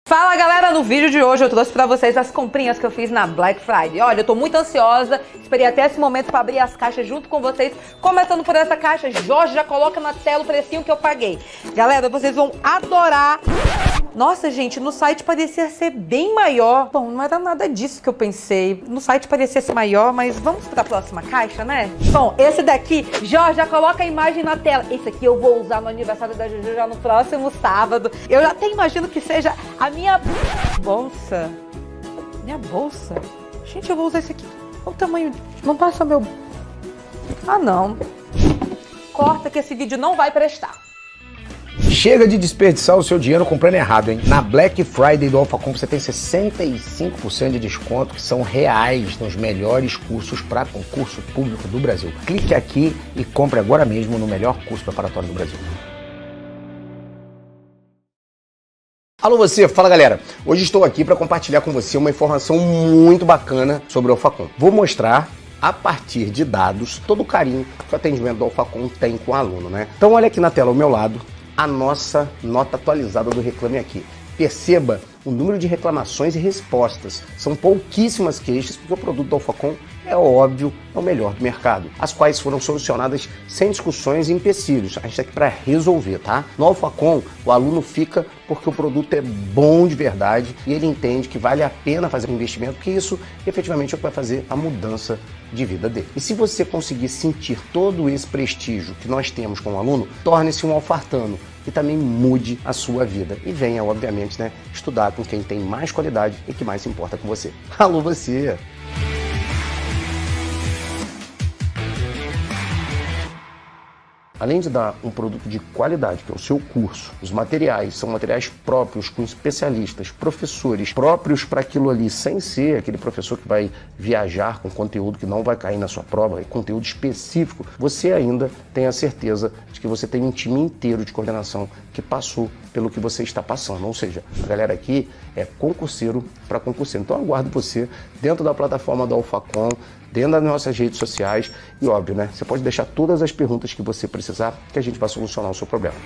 Fala galera, no vídeo de hoje eu trouxe pra vocês as comprinhas que eu fiz na Black Friday. Olha, eu tô muito ansiosa, esperei até esse momento pra abrir as caixas junto com vocês. Começando por essa caixa, Jorge já coloca na tela o precinho que eu paguei. Galera, vocês vão adorar. Nossa, gente, no site parecia ser bem maior. Bom, não era nada disso que eu pensei. No site parecia ser maior, mas vamos pra próxima caixa, né? Bom, esse daqui, Jorge, já coloca a imagem na tela. Esse aqui eu vou usar no aniversário da Juju já no próximo sábado. Eu já até imagino que seja a minha bolsa. Minha bolsa? Gente, eu vou usar esse aqui. Olha o tamanho. Não passa meu... Ah, não. Corta que esse vídeo não vai prestar. Chega de desperdiçar o seu dinheiro comprando errado, hein? Na Black Friday do Alphacom você tem 65% de desconto, que são reais nos melhores cursos para concurso público do Brasil. Clique aqui e compre agora mesmo no melhor curso preparatório do Brasil. Alô você, fala galera! Hoje estou aqui para compartilhar com você uma informação muito bacana sobre o Alphacom. Vou mostrar a partir de dados todo o carinho que o atendimento do Alphacom tem com o aluno, né? Então olha aqui na tela ao meu lado a nossa nota atualizada do Reclame Aqui. Perceba o número de reclamações e respostas. São pouquíssimas queixas, porque o produto do Alphacom é óbvio, é o melhor do mercado, as quais foram solucionadas sem discussões e empecilhos. A gente está aqui para resolver, tá? No Alphacom, o aluno fica porque o produto é bom de verdade e ele entende que vale a pena fazer um investimento, porque isso efetivamente é o que vai fazer a mudança de vida dele. E se você conseguir sentir todo esse prestígio que nós temos com o aluno, torne-se um alfartano e também mude a sua vida. E venha, obviamente, né, estudar com quem tem mais qualidade e que mais se importa com você. Alô você! Além de dar um produto de qualidade, que é o seu curso, os materiais são materiais próprios, com especialistas, professores próprios para aquilo ali, sem ser aquele professor que vai viajar com conteúdo que não vai cair na sua prova, é conteúdo específico, você ainda tem a certeza de que você tem um time inteiro de coordenação que passou pelo que você está passando. Ou seja, a galera aqui é concurseiro para concurseiro. Então eu aguardo você dentro da plataforma do Alphacom, dentro das nossas redes sociais e óbvio, né? Você pode deixar todas as perguntas que você precisar que a gente vai solucionar o seu problema.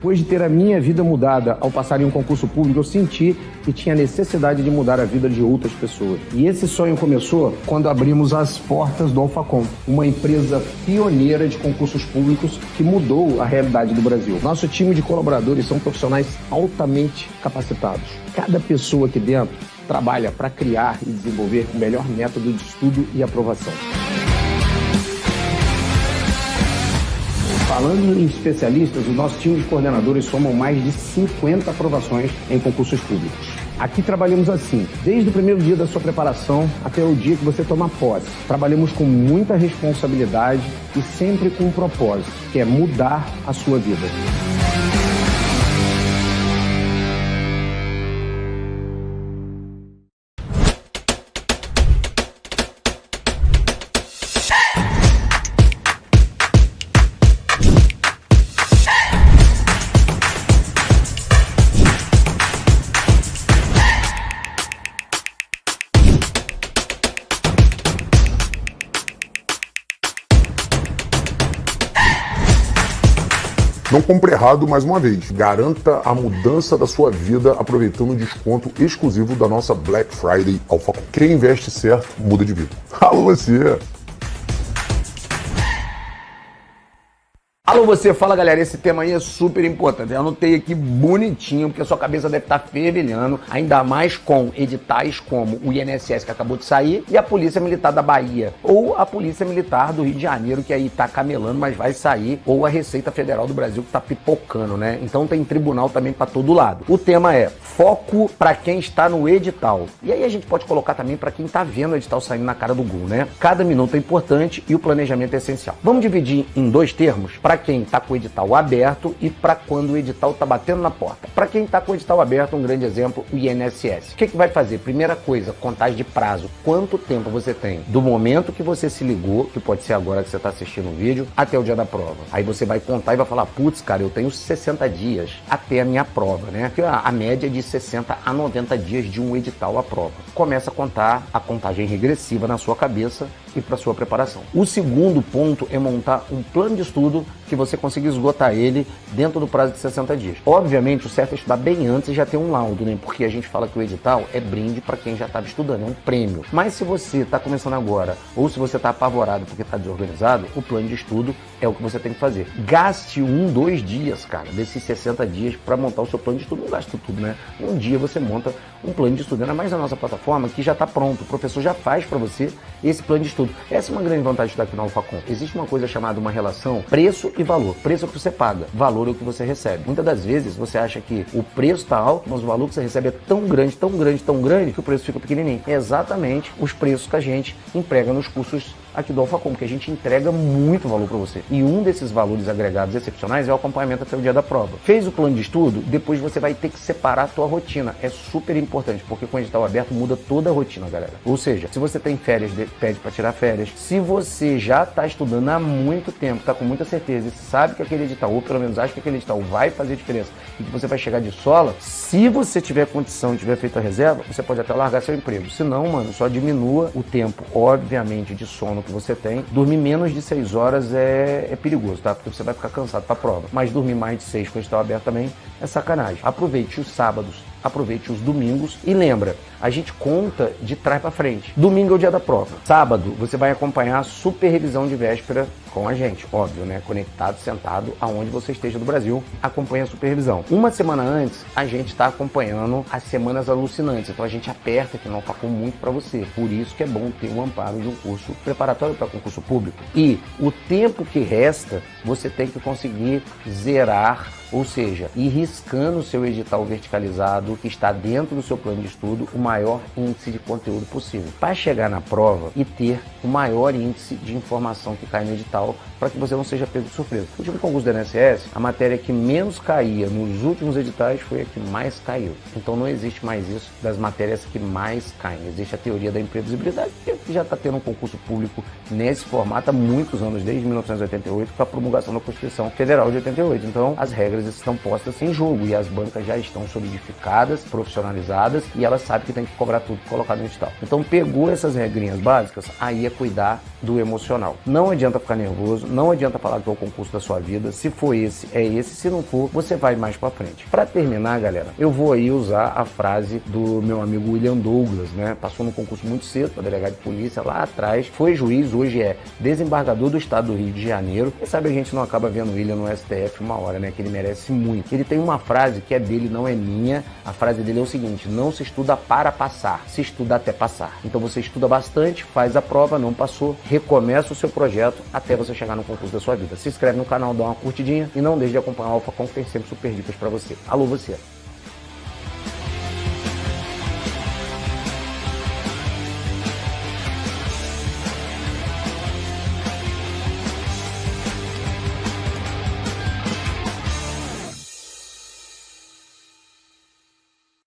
Depois de ter a minha vida mudada ao passar em um concurso público, eu senti que tinha necessidade de mudar a vida de outras pessoas. E esse sonho começou quando abrimos as portas do Alphacom, uma empresa pioneira de concursos públicos que mudou a realidade do Brasil. Nosso time de colaboradores são profissionais altamente capacitados. Cada pessoa aqui dentro trabalha para criar e desenvolver o melhor método de estudo e aprovação. Falando em especialistas, o nosso time de coordenadores somam mais de 50 aprovações em concursos públicos. Aqui trabalhamos assim, desde o primeiro dia da sua preparação até o dia que você toma posse. Trabalhamos com muita responsabilidade e sempre com um propósito, que é mudar a sua vida. Não compre errado mais uma vez. Garanta a mudança da sua vida aproveitando um desconto exclusivo da nossa Black Friday Alphacom. Quem investe certo, muda de vida. Alô você! Alô você, fala galera, esse tema aí é super importante, eu anotei aqui bonitinho, porque a sua cabeça deve estar fervilhando, ainda mais com editais como o INSS que acabou de sair e a Polícia Militar da Bahia, ou a Polícia Militar do Rio de Janeiro que aí tá camelando, mas vai sair, ou a Receita Federal do Brasil que tá pipocando, né? Então tem tribunal também para todo lado. O tema é foco para quem está no edital, e aí a gente pode colocar também para quem tá vendo o edital saindo na cara do Google, né? Cada minuto é importante e o planejamento é essencial. Vamos dividir em dois termos, para quem está com o edital aberto e para quando o edital está batendo na porta. Para quem está com o edital aberto, um grande exemplo, o INSS. O que vai fazer? Primeira coisa, contagem de prazo. Quanto tempo você tem do momento que você se ligou, que pode ser agora que você está assistindo o vídeo, até o dia da prova. Aí você vai contar e vai falar, putz, cara, eu tenho 60 dias até a minha prova, né? Porque a média é de 60 a 90 dias de um edital à prova. Começa a contar a contagem regressiva na sua cabeça e para sua preparação. O segundo ponto é montar um plano de estudo que você consiga esgotar ele dentro do prazo de 60 dias. Obviamente, o certo é estudar bem antes e já ter um laudo, né? Porque a gente fala que o edital é brinde para quem já estava estudando, é um prêmio. Mas se você está começando agora ou se você está apavorado porque está desorganizado, o plano de estudo é o que você tem que fazer. Gaste 2 dias, cara, desses 60 dias para montar o seu plano de estudo. Não gaste tudo, né? Um dia você monta um plano de estudo, ainda mais na nossa plataforma que já está pronto. O professor já faz para você esse plano de estudo. Essa é uma grande vantagem de estar aqui na Alphacom. Existe uma coisa chamada uma relação preço e valor. Preço é o que você paga, valor é o que você recebe. Muitas das vezes você acha que o preço está alto, mas o valor que você recebe é tão grande, tão grande, tão grande que o preço fica pequenininho. É exatamente os preços que a gente emprega nos cursos aqui do Alphacom, que a gente entrega muito valor para você. E um desses valores agregados excepcionais é o acompanhamento até o dia da prova. Fez o plano de estudo, depois você vai ter que separar a tua rotina. É super importante, porque com o edital aberto muda toda a rotina, galera. Ou seja, se você tem férias, pede para tirar férias. Se você já está estudando há muito tempo, está com muita certeza e sabe que aquele edital, ou pelo menos acha que aquele edital vai fazer diferença e que você vai chegar de sola, se você tiver condição, tiver feito a reserva, você pode até largar seu emprego. Se não, mano, só diminua o tempo, obviamente, de sono que você tem. Dormir menos de 6 horas é perigoso, tá? Porque você vai ficar cansado para a prova. Mas dormir mais de 6 com o edital aberto também é sacanagem. Aproveite os sábados, aproveite os domingos e lembra, a gente conta de trás para frente. Domingo é o dia da prova. Sábado, você vai acompanhar a super revisão de véspera com a gente, óbvio, né? Conectado, sentado, aonde você esteja do Brasil, acompanha a super revisão. Uma semana antes, a gente está acompanhando as semanas alucinantes, então a gente aperta aqui no Alphacom muito para você. Por isso que é bom ter o amparo de um curso preparatório para concurso público. E o tempo que resta, você tem que conseguir zerar, ou seja, ir riscando o seu edital verticalizado que está dentro do seu plano de estudo o maior índice de conteúdo possível, para chegar na prova e ter o maior índice de informação que cai no edital, para que você não seja pego de surpresa. No último concurso do INSS, a matéria que menos caía nos últimos editais foi a que mais caiu. Então não existe mais isso das matérias que mais caem. Existe a teoria da imprevisibilidade, que já está tendo um concurso público nesse formato há muitos anos, desde 1988, com a promulgação da Constituição Federal de 88. Então as regras estão postas em jogo e as bancas já estão solidificadas, profissionalizadas, e elas sabem que tem que cobrar tudo colocado no edital. Então pegou essas regrinhas básicas, aí é cuidar do emocional. Não adianta ficar nervoso, não adianta falar que é o concurso da sua vida. Se for esse, é esse. Se não for, você vai mais pra frente. Para terminar, galera, eu vou aí usar a frase do meu amigo William Douglas, né? Passou no concurso muito cedo para delegado de polícia lá atrás, foi juiz, hoje é desembargador do estado do Rio de Janeiro. Quem sabe a gente não acaba vendo o William no STF uma hora, né? Que ele merece muito. Ele tem uma frase que é dele, não é minha. A frase dele é o seguinte: não se estuda para passar, se estuda até passar. Então você estuda bastante, faz a prova, não passou, recomeça o seu projeto até você chegar no concurso da sua vida. Se inscreve no canal, dá uma curtidinha e não deixe de acompanhar o Alphacom, que tem sempre super dicas para você. Alô você!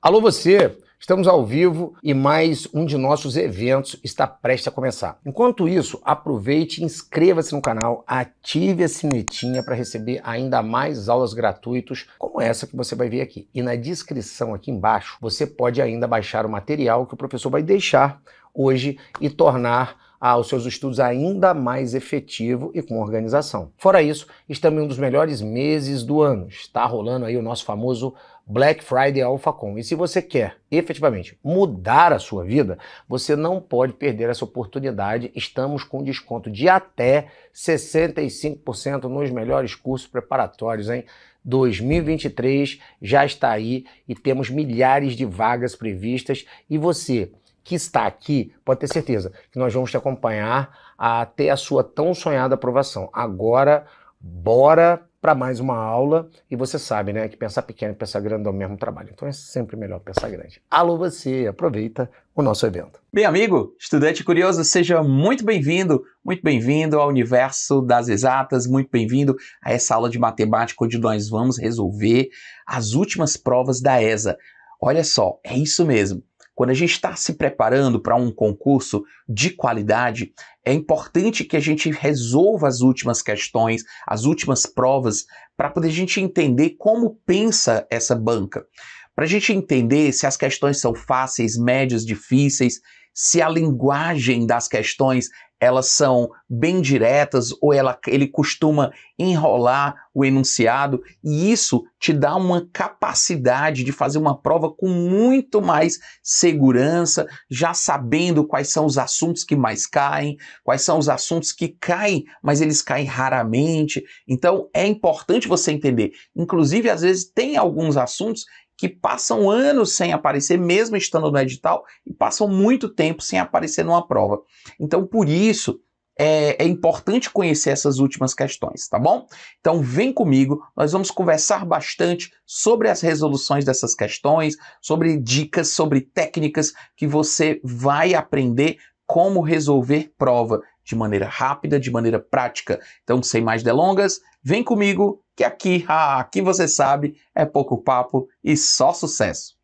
Alô você! Estamos ao vivo e mais um de nossos eventos está prestes a começar. Enquanto isso, aproveite e inscreva-se no canal, ative a sinetinha para receber ainda mais aulas gratuitas como essa que você vai ver aqui. E na descrição aqui embaixo, você pode ainda baixar o material que o professor vai deixar hoje e tornar os seus estudos ainda mais efetivo e com organização. Fora isso, estamos em um dos melhores meses do ano. Está rolando aí o nosso famoso Black Friday Alphacom. E se você quer efetivamente mudar a sua vida, você não pode perder essa oportunidade. Estamos com desconto de até 65% nos melhores cursos preparatórios, hein? 2023 já está aí e temos milhares de vagas previstas, e você que está aqui pode ter certeza que nós vamos te acompanhar até a sua tão sonhada aprovação. Agora, bora para mais uma aula, e você sabe, né, que pensar pequeno e pensar grande é o mesmo trabalho, então é sempre melhor pensar grande. Alô você, aproveita o nosso evento. Bem, amigo, estudante curioso, seja muito bem-vindo ao universo das exatas, muito bem-vindo a essa aula de matemática onde nós vamos resolver as últimas provas da ESA. Olha só, é isso mesmo. Quando a gente está se preparando para um concurso de qualidade, é importante que a gente resolva as últimas questões, as últimas provas, para poder a gente entender como pensa essa banca. Para a gente entender se as questões são fáceis, médias, difíceis, se a linguagem das questões elas são bem diretas ou ele costuma enrolar o enunciado, e isso te dá uma capacidade de fazer uma prova com muito mais segurança, já sabendo quais são os assuntos que mais caem, quais são os assuntos que caem, mas eles caem raramente. Então é importante você entender. Inclusive, às vezes tem alguns assuntos que passam anos sem aparecer, mesmo estando no edital, e passam muito tempo sem aparecer numa prova. Então, por isso, é importante conhecer essas últimas questões, tá bom? Então, vem comigo, nós vamos conversar bastante sobre as resoluções dessas questões, sobre dicas, sobre técnicas que você vai aprender como resolver prova de maneira rápida, de maneira prática. Então, sem mais delongas, vem comigo, que aqui você sabe, é pouco papo e só sucesso.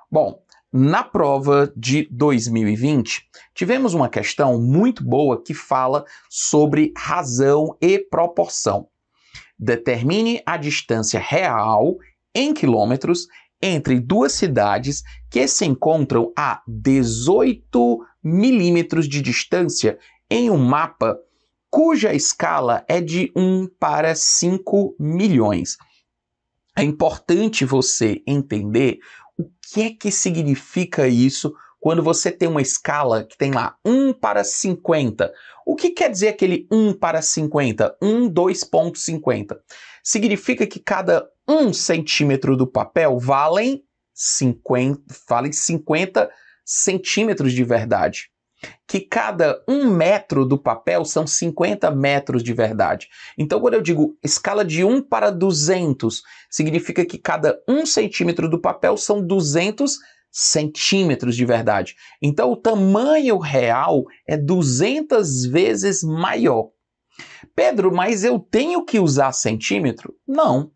Bom, na prova de 2020, tivemos uma questão muito boa que fala sobre razão e proporção. Determine a distância real em quilômetros entre duas cidades que se encontram a 18 milímetros de distância em um mapa cuja escala é de 1 para 5 milhões. É importante você entender o que significa isso quando você tem uma escala que tem lá 1 para 50. O que quer dizer aquele 1 para 50? 2,50. Significa que cada 1 centímetro do papel vale 50 centímetros de verdade. Que cada 1 metro do papel são 50 metros de verdade. Então, quando eu digo escala de 1 para 200, significa que cada 1 centímetro do papel são 200 centímetros de verdade. Então, o tamanho real é 200 vezes maior. Pedro, mas eu tenho que usar centímetro? Não.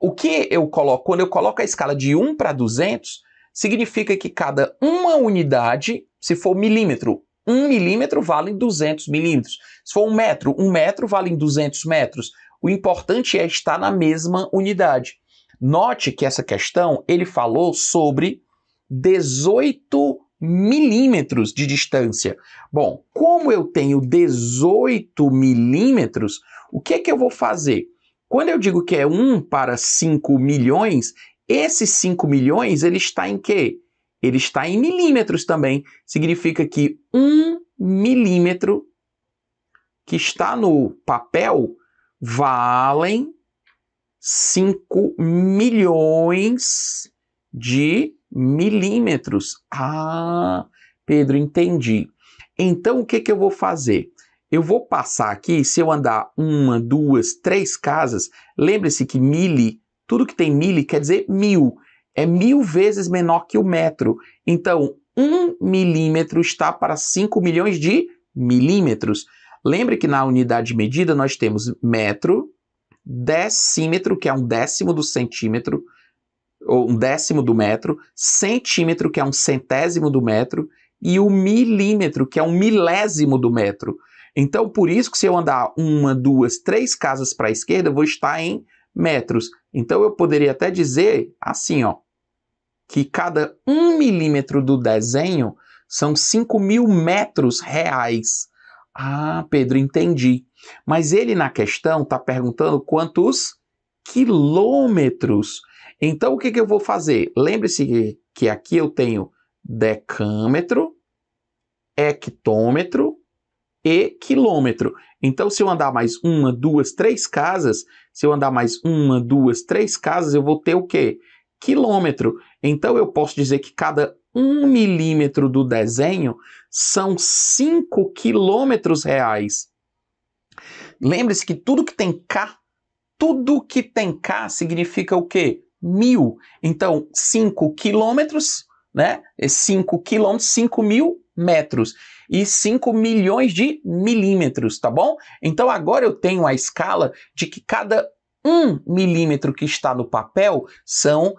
O que eu coloco, quando eu coloco a escala de 1 para 200, significa que cada uma unidade, se for milímetro, 1 milímetro vale 200 milímetros. Se for 1 metro vale 200 metros. O importante é estar na mesma unidade. Note que essa questão, ele falou sobre 18 milímetros de distância. Bom, como eu tenho 18 milímetros, o que é que eu vou fazer? Quando eu digo que é 1 para 5 milhões, esse 5 milhões, ele está em quê? Ele está em milímetros também. Significa que 1 milímetro que está no papel valem 5 milhões de milímetros. Ah, Pedro, entendi. Então, o que eu vou fazer? Eu vou passar aqui, se eu andar 1, 2, 3 casas, lembre-se que tudo que tem mili quer dizer 1000. É 1000 vezes menor que o metro. Então, 1 milímetro está para 5 milhões de milímetros. Lembre que na unidade de medida nós temos metro, decímetro, que é 1/10 do centímetro, ou 1/10 do metro, centímetro, que é 1/100º do metro, e o milímetro, que é 1/1000º do metro. Então, por isso que se eu andar 1, 2, 3 casas para a esquerda, eu vou estar em metros. Então, eu poderia até dizer assim, ó, que cada 1 milímetro do desenho são 5.000 metros reais. Ah, Pedro, entendi. Mas ele na questão está perguntando quantos quilômetros. Então, o que eu vou fazer? Lembre-se que aqui eu tenho decâmetro, hectômetro e quilômetro. Então, se eu andar mais 1, 2, 3 casas, eu vou ter o quê? Quilômetro. Então, eu posso dizer que cada 1 milímetro do desenho são 5 quilômetros reais. Lembre-se que tudo que tem K significa o quê? 1000. Então, 5 quilômetros, né? 5 quilômetros, 5.000 metros. E 5 milhões de milímetros, tá bom? Então, agora eu tenho a escala de que cada 1 milímetro que está no papel são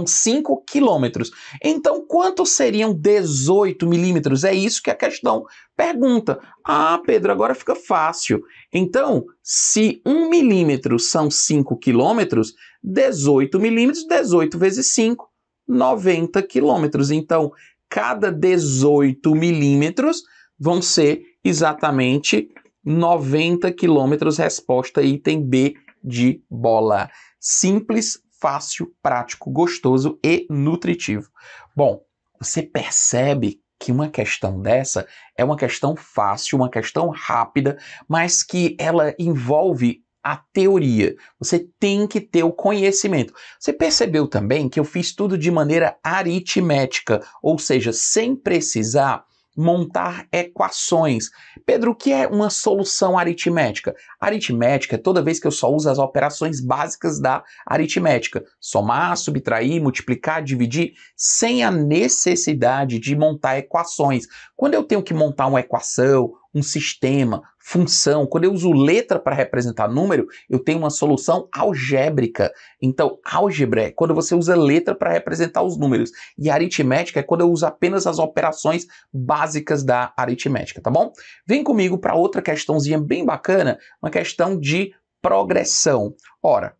5 quilômetros. Então, quantos seriam 18 milímetros? É isso que a questão pergunta. Ah, Pedro, agora fica fácil. Então, se 1 milímetro são 5 quilômetros, 18 milímetros, 18 vezes 5, 90 quilômetros. Então, cada 18 milímetros vão ser exatamente 90 quilômetros, resposta item B de bola. Simples, fácil, prático, gostoso e nutritivo. Bom, você percebe que uma questão dessa é uma questão fácil, uma questão rápida, mas que ela envolve a teoria. Você tem que ter o conhecimento. Você percebeu também que eu fiz tudo de maneira aritmética, ou seja, sem precisar montar equações. Pedro, o que é uma solução aritmética? Aritmética é toda vez que eu só uso as operações básicas da aritmética. Somar, subtrair, multiplicar, dividir, sem a necessidade de montar equações. Quando eu tenho que montar uma equação, um sistema, função, quando eu uso letra para representar número, eu tenho uma solução algébrica. Então, álgebra é quando você usa letra para representar os números. E aritmética é quando eu uso apenas as operações básicas da aritmética, tá bom? Vem comigo para outra questãozinha bem bacana, uma questão de progressão. Ora,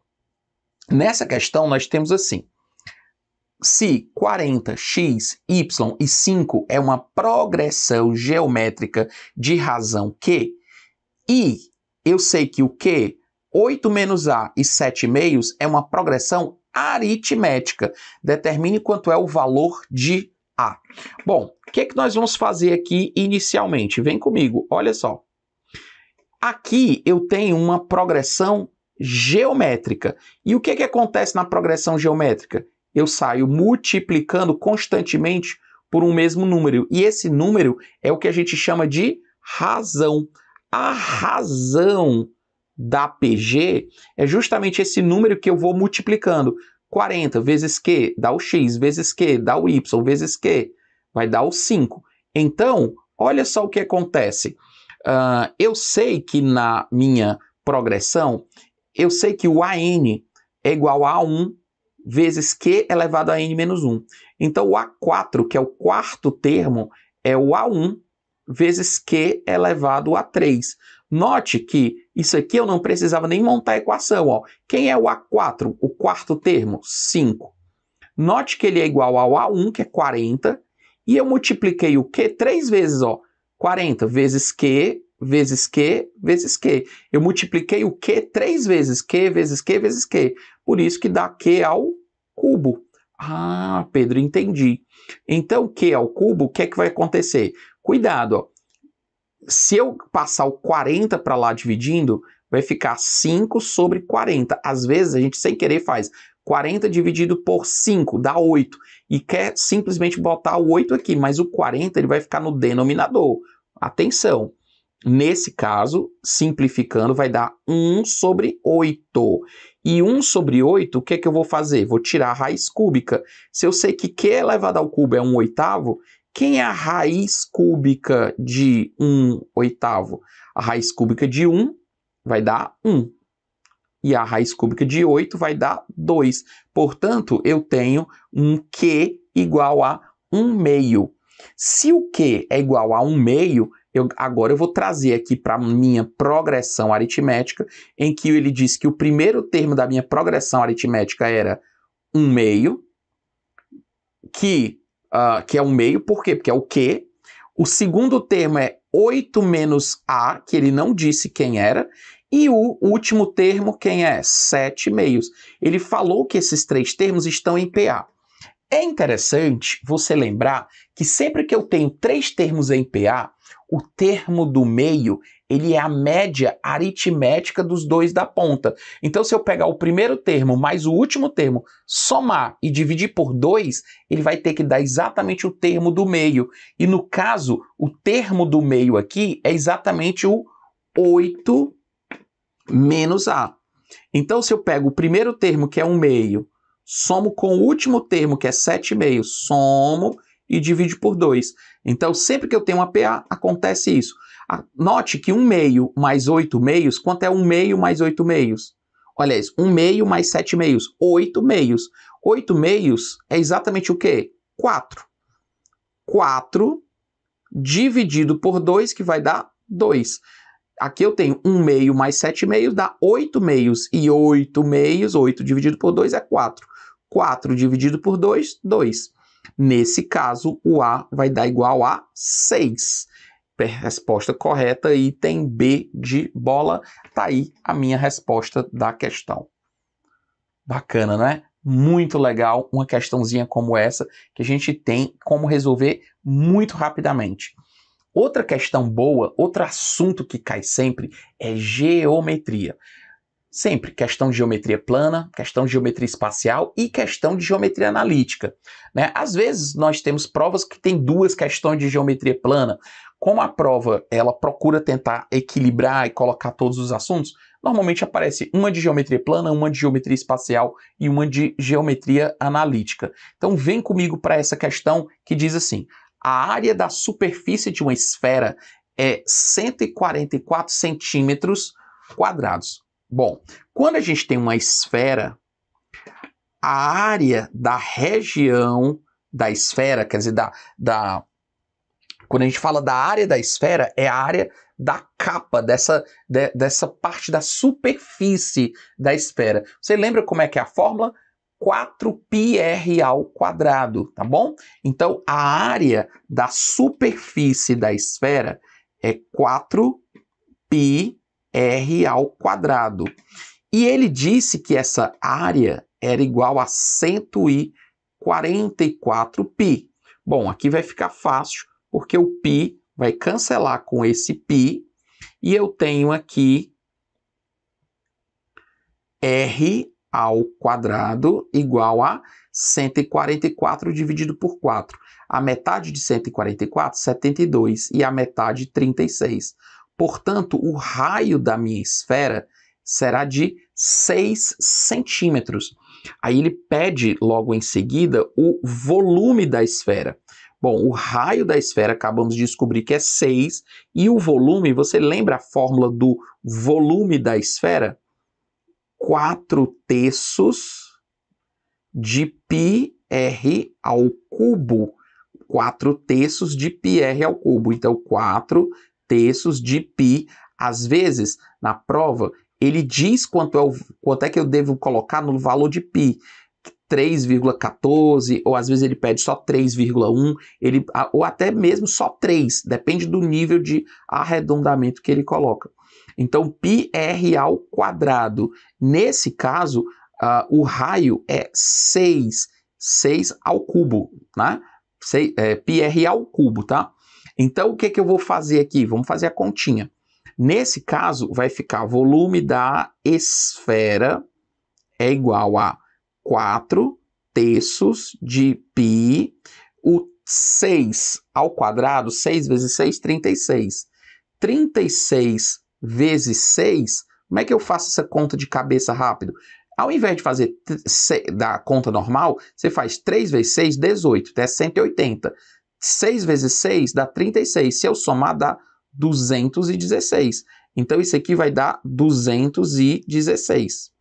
nessa questão nós temos assim: se 40, x, y e 5 é uma progressão geométrica de razão Q, e eu sei que o Q, 8 menos A e 7 meios, é uma progressão aritmética. Determine quanto é o valor de A. Bom, o que nós vamos fazer aqui inicialmente? Vem comigo, olha só. Aqui eu tenho uma progressão geométrica. E o que acontece na progressão geométrica? Eu saio multiplicando constantemente por um mesmo número. E esse número é o que a gente chama de razão. A razão da PG é justamente esse número que eu vou multiplicando. 40 vezes Q dá o X, vezes Q dá o Y, vezes Q vai dar o 5. Então, olha só o que acontece. Eu sei que na minha progressão, eu sei que o AN é igual a 1 vezes Q elevado a N menos 1. Então, o A4, que é o quarto termo, é o A1 vezes Q elevado a 3. Note que isso aqui eu não precisava nem montar a equação. Ó. Quem é o A4? O quarto termo? 5. Note que ele é igual ao A1, que é 40, e eu multipliquei o Q 3 vezes. Ó. 40 vezes Q, vezes Q, vezes Q. Eu multipliquei o Q 3 vezes Q, vezes Q, vezes Q. Por isso que dá Q ao cubo. Ah, Pedro, entendi. Então, Q ao cubo, o que é que vai acontecer? Cuidado, ó. Se eu passar o 40 para lá dividindo, vai ficar 5 sobre 40. Às vezes, a gente sem querer faz 40 dividido por 5, dá 8. E quer simplesmente botar o 8 aqui, mas o 40 ele vai ficar no denominador. Atenção! Nesse caso, simplificando, vai dar 1 sobre 8. E 1 sobre 8, o que é que eu vou fazer? Vou tirar a raiz cúbica. Se eu sei que Q elevado ao cubo é 1/8, quem é a raiz cúbica de 1/8? A raiz cúbica de 1 vai dar 1. E a raiz cúbica de 8 vai dar 2. Portanto, eu tenho um Q igual a 1/2. Se o Q é igual a 1/2, agora eu vou trazer aqui para a minha progressão aritmética, em que ele diz que o primeiro termo da minha progressão aritmética era 1/2, que é 1/2, por quê? Porque é o Q. O segundo termo é 8 menos A, que ele não disse quem era, E o último termo, quem é? 7/2. Ele falou que esses 3 termos estão em PA. É interessante você lembrar que sempre que eu tenho 3 termos em PA, o termo do meio, ele é a média aritmética dos 2 da ponta. Então, se eu pegar o primeiro termo mais o último termo, somar e dividir por 2, ele vai ter que dar exatamente o termo do meio. E no caso, o termo do meio aqui é exatamente o 8 menos A. Então, se eu pego o primeiro termo, que é 1/2, somo com o último termo, que é 7/2, somo e divido por 2. Então, sempre que eu tenho uma PA, acontece isso. Note que 1/2 mais 8/2, quanto é 1/2 mais 8/2? Olha isso, 1/2 mais 7/2, 8/2. 8/2 é exatamente o quê? 4. 4 dividido por 2, que vai dar 2. Aqui eu tenho 1/2 mais 7/2, dá 8/2. E 8/2, 8 dividido por 2 é 4. 4 dividido por 2, 2. Nesse caso, o A vai dar igual a 6. Resposta correta, item B de bola. Tá aí a minha resposta da questão. Bacana, não é? Muito legal uma questãozinha como essa, que a gente tem como resolver muito rapidamente. Outra questão boa, outro assunto que cai sempre é geometria. Sempre questão de geometria plana, questão de geometria espacial e questão de geometria analítica, né? Às vezes nós temos provas que tem 2 questões de geometria plana. Como a prova ela procura tentar equilibrar e colocar todos os assuntos, normalmente aparece uma de geometria plana, uma de geometria espacial e uma de geometria analítica. Então vem comigo para essa questão que diz assim: a área da superfície de uma esfera é 144 centímetros quadrados. Bom, quando a gente tem uma esfera, a área da região da esfera, quer dizer, quando a gente fala da área da esfera, é a área da capa, dessa parte da superfície da esfera. Você lembra como é que é a fórmula? 4πr ao quadrado, tá bom? Então, a área da superfície da esfera é 4πr ao quadrado. E ele disse que essa área era igual a 144π. Bom, aqui vai ficar fácil, porque o π vai cancelar com esse π, e eu tenho aqui r ao quadrado igual a 144 dividido por 4. A metade de 144, 72, e a metade, 36. Portanto, o raio da minha esfera será de 6 centímetros. Aí ele pede logo em seguida o volume da esfera. Bom, o raio da esfera acabamos de descobrir que é 6, e o volume, você lembra a fórmula do volume da esfera? 4/3 de πr ao cubo. 4/3 de πr ao cubo. Então, 4/3 de π. Às vezes, na prova, ele diz quanto é que eu devo colocar no valor de π. 3,14, ou às vezes ele pede só 3,1, ou até mesmo só 3, depende do nível de arredondamento que ele coloca. Então, πr ao quadrado. Nesse caso, o raio é 6 ao cubo, né? πr ao cubo, tá? Então, o que eu vou fazer aqui? Vamos fazer a continha. Nesse caso, vai ficar volume da esfera é igual a 4/3 de π, o 6 ao quadrado, 6 vezes 6, 36. 36 vezes 6, como é que eu faço essa conta de cabeça rápido? Ao invés de fazer da conta normal, você faz 3 vezes 6, 18, é 180. 6 vezes 6 dá 36. Se eu somar, dá 216. Então, isso aqui vai dar 216.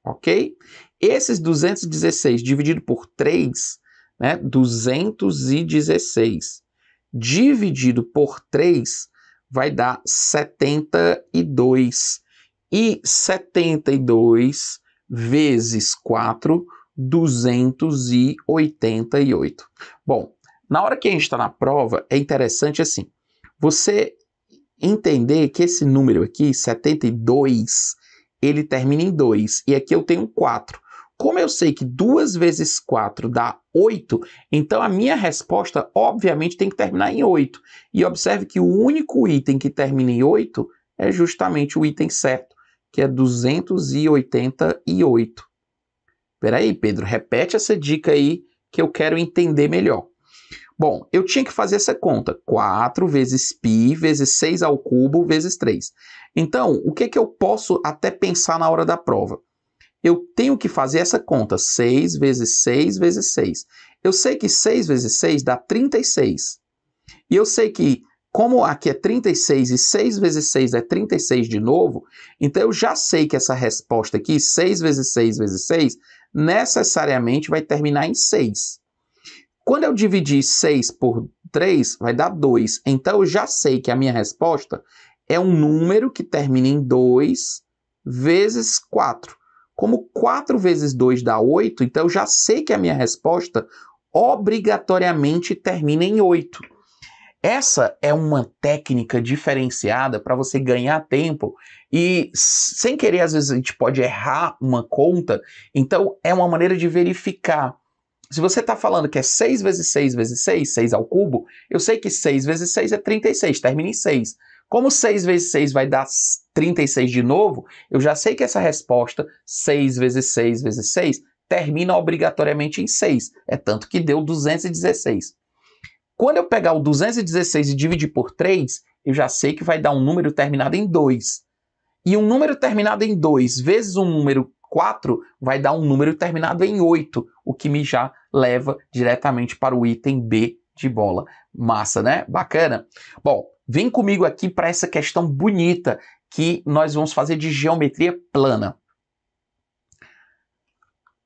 Ok? Esses 216 dividido por 3, né? 216 dividido por 3 vai dar 72. E 72 vezes 4, 288. Bom, na hora que a gente está na prova, é interessante assim. Você entender que esse número aqui, 72, ele termina em 2. E aqui eu tenho 4. Como eu sei que 2 vezes 4 dá 8, então a minha resposta, obviamente, tem que terminar em 8. E observe que o único item que termina em 8 é justamente o item certo, que é 288. Peraí, Pedro, repete essa dica aí que eu quero entender melhor. Bom, eu tinha que fazer essa conta. 4 vezes π vezes 6 ao cubo vezes 3. Então, o que eu posso até pensar na hora da prova? Eu tenho que fazer essa conta. 6 vezes 6 vezes 6. Eu sei que 6 vezes 6 dá 36. E eu sei que, como aqui é 36 e 6 vezes 6 é 36 de novo, então eu já sei que essa resposta aqui, 6 vezes 6 vezes 6, necessariamente vai terminar em 6. Quando eu dividir 6 por 3, vai dar 2. Então, eu já sei que a minha resposta é um número que termina em 2 vezes 4. Como 4 vezes 2 dá 8, então eu já sei que a minha resposta obrigatoriamente termina em 8. Essa é uma técnica diferenciada para você ganhar tempo e, sem querer, às vezes a gente pode errar uma conta. Então, é uma maneira de verificar. Se você está falando que é 6 vezes 6 vezes 6, 6 ao cubo, eu sei que 6 vezes 6 é 36, termina em 6. Como 6 vezes 6 vai dar 36 de novo, eu já sei que essa resposta, 6 vezes 6 vezes 6, termina obrigatoriamente em 6. É tanto que deu 216. Quando eu pegar o 216 e dividir por 3, eu já sei que vai dar um número terminado em 2. E um número terminado em 2 vezes um número 4 vai dar um número terminado em 8, o que me já leva diretamente para o item B de bola. Massa, né? Bacana? Bom, vem comigo aqui para essa questão bonita que nós vamos fazer de geometria plana.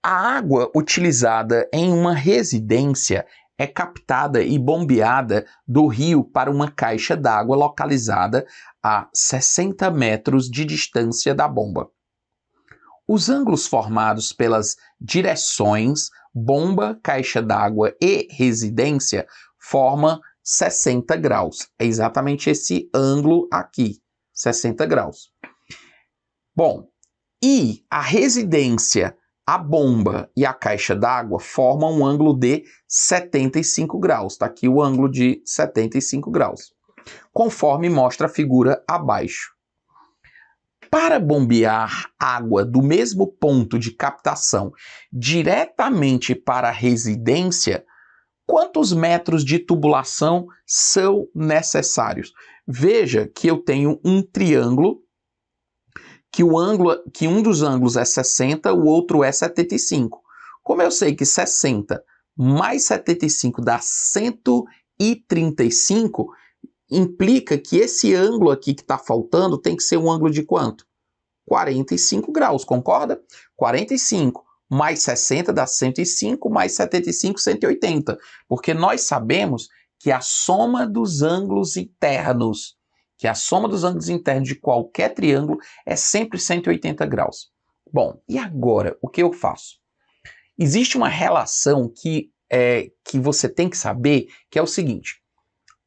A água utilizada em uma residência é captada e bombeada do rio para uma caixa d'água localizada a 60 metros de distância da bomba. Os ângulos formados pelas direções bomba, caixa d'água e residência formam 60 graus. É exatamente esse ângulo aqui, 60 graus. Bom, e a residência, a bomba e a caixa d'água formam um ângulo de 75 graus. Está aqui o ângulo de 75 graus, conforme mostra a figura abaixo. Para bombear água do mesmo ponto de captação diretamente para a residência, quantos metros de tubulação são necessários? Veja que eu tenho um triângulo, que um dos ângulos é 60, o outro é 75. Como eu sei que 60 mais 75 dá 135, implica que esse ângulo aqui que está faltando tem que ser um ângulo de quanto? 45 graus, concorda? 45 mais 60 dá 105, mais 75, 180. Porque nós sabemos que a soma dos ângulos internos, de qualquer triângulo é sempre 180 graus. Bom, e agora, o que eu faço? Existe uma relação que você tem que saber, que é o seguinte: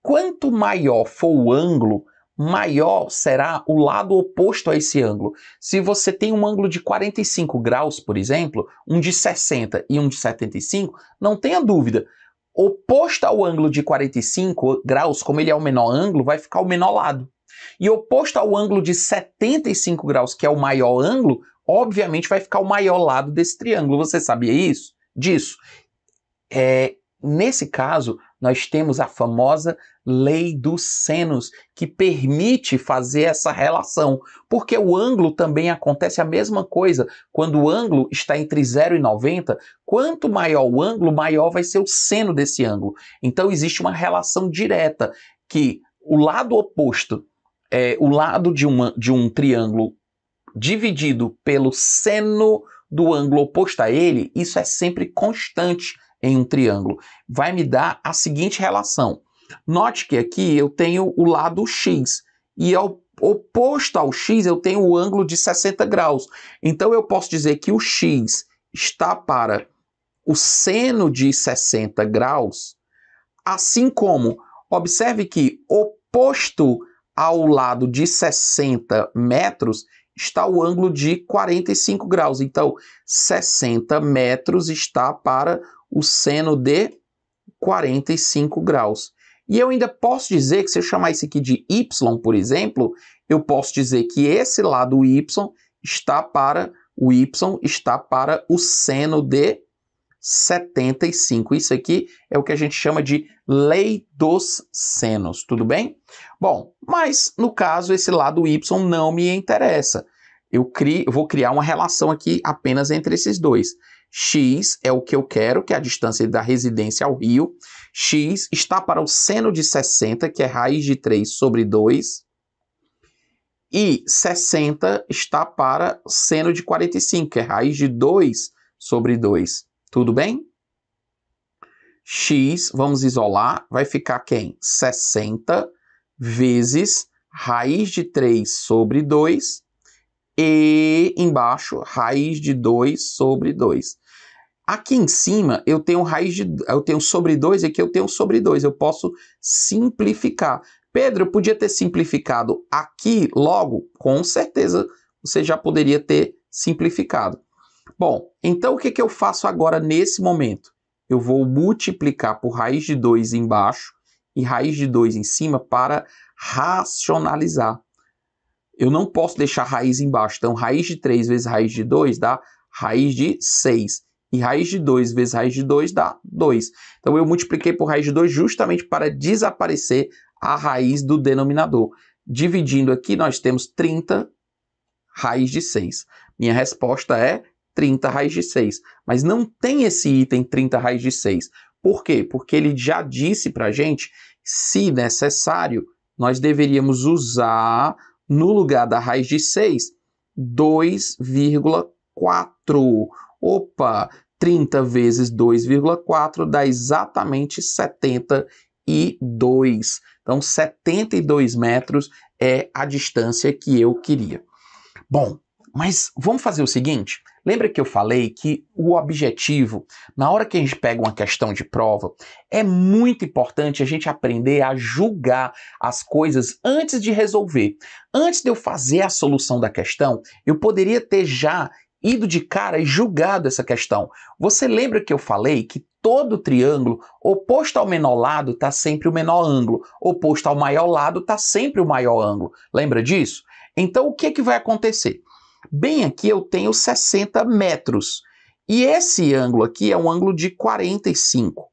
quanto maior for o ângulo, maior será o lado oposto a esse ângulo. Se você tem um ângulo de 45 graus, por exemplo, um de 60 e um de 75, não tenha dúvida, oposto ao ângulo de 45 graus, como ele é o menor ângulo, vai ficar o menor lado. E oposto ao ângulo de 75 graus, que é o maior ângulo, obviamente vai ficar o maior lado desse triângulo. Você sabia disso? Nesse caso, nós temos a famosa lei dos senos, que permite fazer essa relação, porque o ângulo também acontece a mesma coisa. Quando o ângulo está entre 0 e 90, quanto maior o ângulo, maior vai ser o seno desse ângulo. Então existe uma relação direta, que o lado oposto, o lado de um triângulo dividido pelo seno do ângulo oposto a ele, isso é sempre constante em um triângulo. Vai me dar a seguinte relação. Note que aqui eu tenho o lado x, e oposto ao x eu tenho o ângulo de 60 graus. Então eu posso dizer que o x está para o seno de 60 graus, assim como, observe que oposto ao lado de 60 metros está o ângulo de 45 graus. Então, 60 metros está para o seno de 45 graus. E eu ainda posso dizer que, se eu chamar isso aqui de y, por exemplo, eu posso dizer que esse lado y está para o seno de 75. Isso aqui é o que a gente chama de lei dos senos, tudo bem? Bom, mas no caso esse lado y não me interessa. Eu vou criar uma relação aqui apenas entre esses dois. X é o que eu quero, que é a distância da residência ao rio. X está para o seno de 60, que é raiz de 3 sobre 2. E 60 está para seno de 45, que é raiz de 2 sobre 2. Tudo bem? X, vamos isolar, vai ficar quem? 60 vezes raiz de 3 sobre 2 e embaixo raiz de 2 sobre 2. Aqui em cima eu tenho sobre 2 e aqui eu tenho sobre 2. Eu posso simplificar. Pedro, eu podia ter simplificado aqui logo? Com certeza você já poderia ter simplificado. Bom, então o que eu faço agora nesse momento? Eu vou multiplicar por raiz de 2 embaixo e raiz de 2 em cima para racionalizar. Eu não posso deixar raiz embaixo, então raiz de 3 vezes raiz de 2 dá raiz de 6. E raiz de 2 vezes raiz de 2 dá 2. Então eu multipliquei por raiz de 2 justamente para desaparecer a raiz do denominador. Dividindo aqui, nós temos 30 raiz de 6. Minha resposta é 30 raiz de 6. Mas não tem esse item 30 raiz de 6. Por quê? Porque ele já disse para a gente, se necessário, nós deveríamos usar, no lugar da raiz de 6, 2,4. Opa! 30 vezes 2,4 dá exatamente 72. Então, 72 metros é a distância que eu queria. Bom, mas vamos fazer o seguinte? Lembra que eu falei que o objetivo, na hora que a gente pega uma questão de prova, é muito importante a gente aprender a julgar as coisas antes de resolver. Antes de eu fazer a solução da questão, eu poderia ter já ido de cara e julgado essa questão. Você lembra que eu falei que todo triângulo, oposto ao menor lado, está sempre o menor ângulo, oposto ao maior lado, está sempre o maior ângulo. Lembra disso? Então, o que vai acontecer? Bem aqui eu tenho 60 metros, e esse ângulo aqui é um ângulo de 45.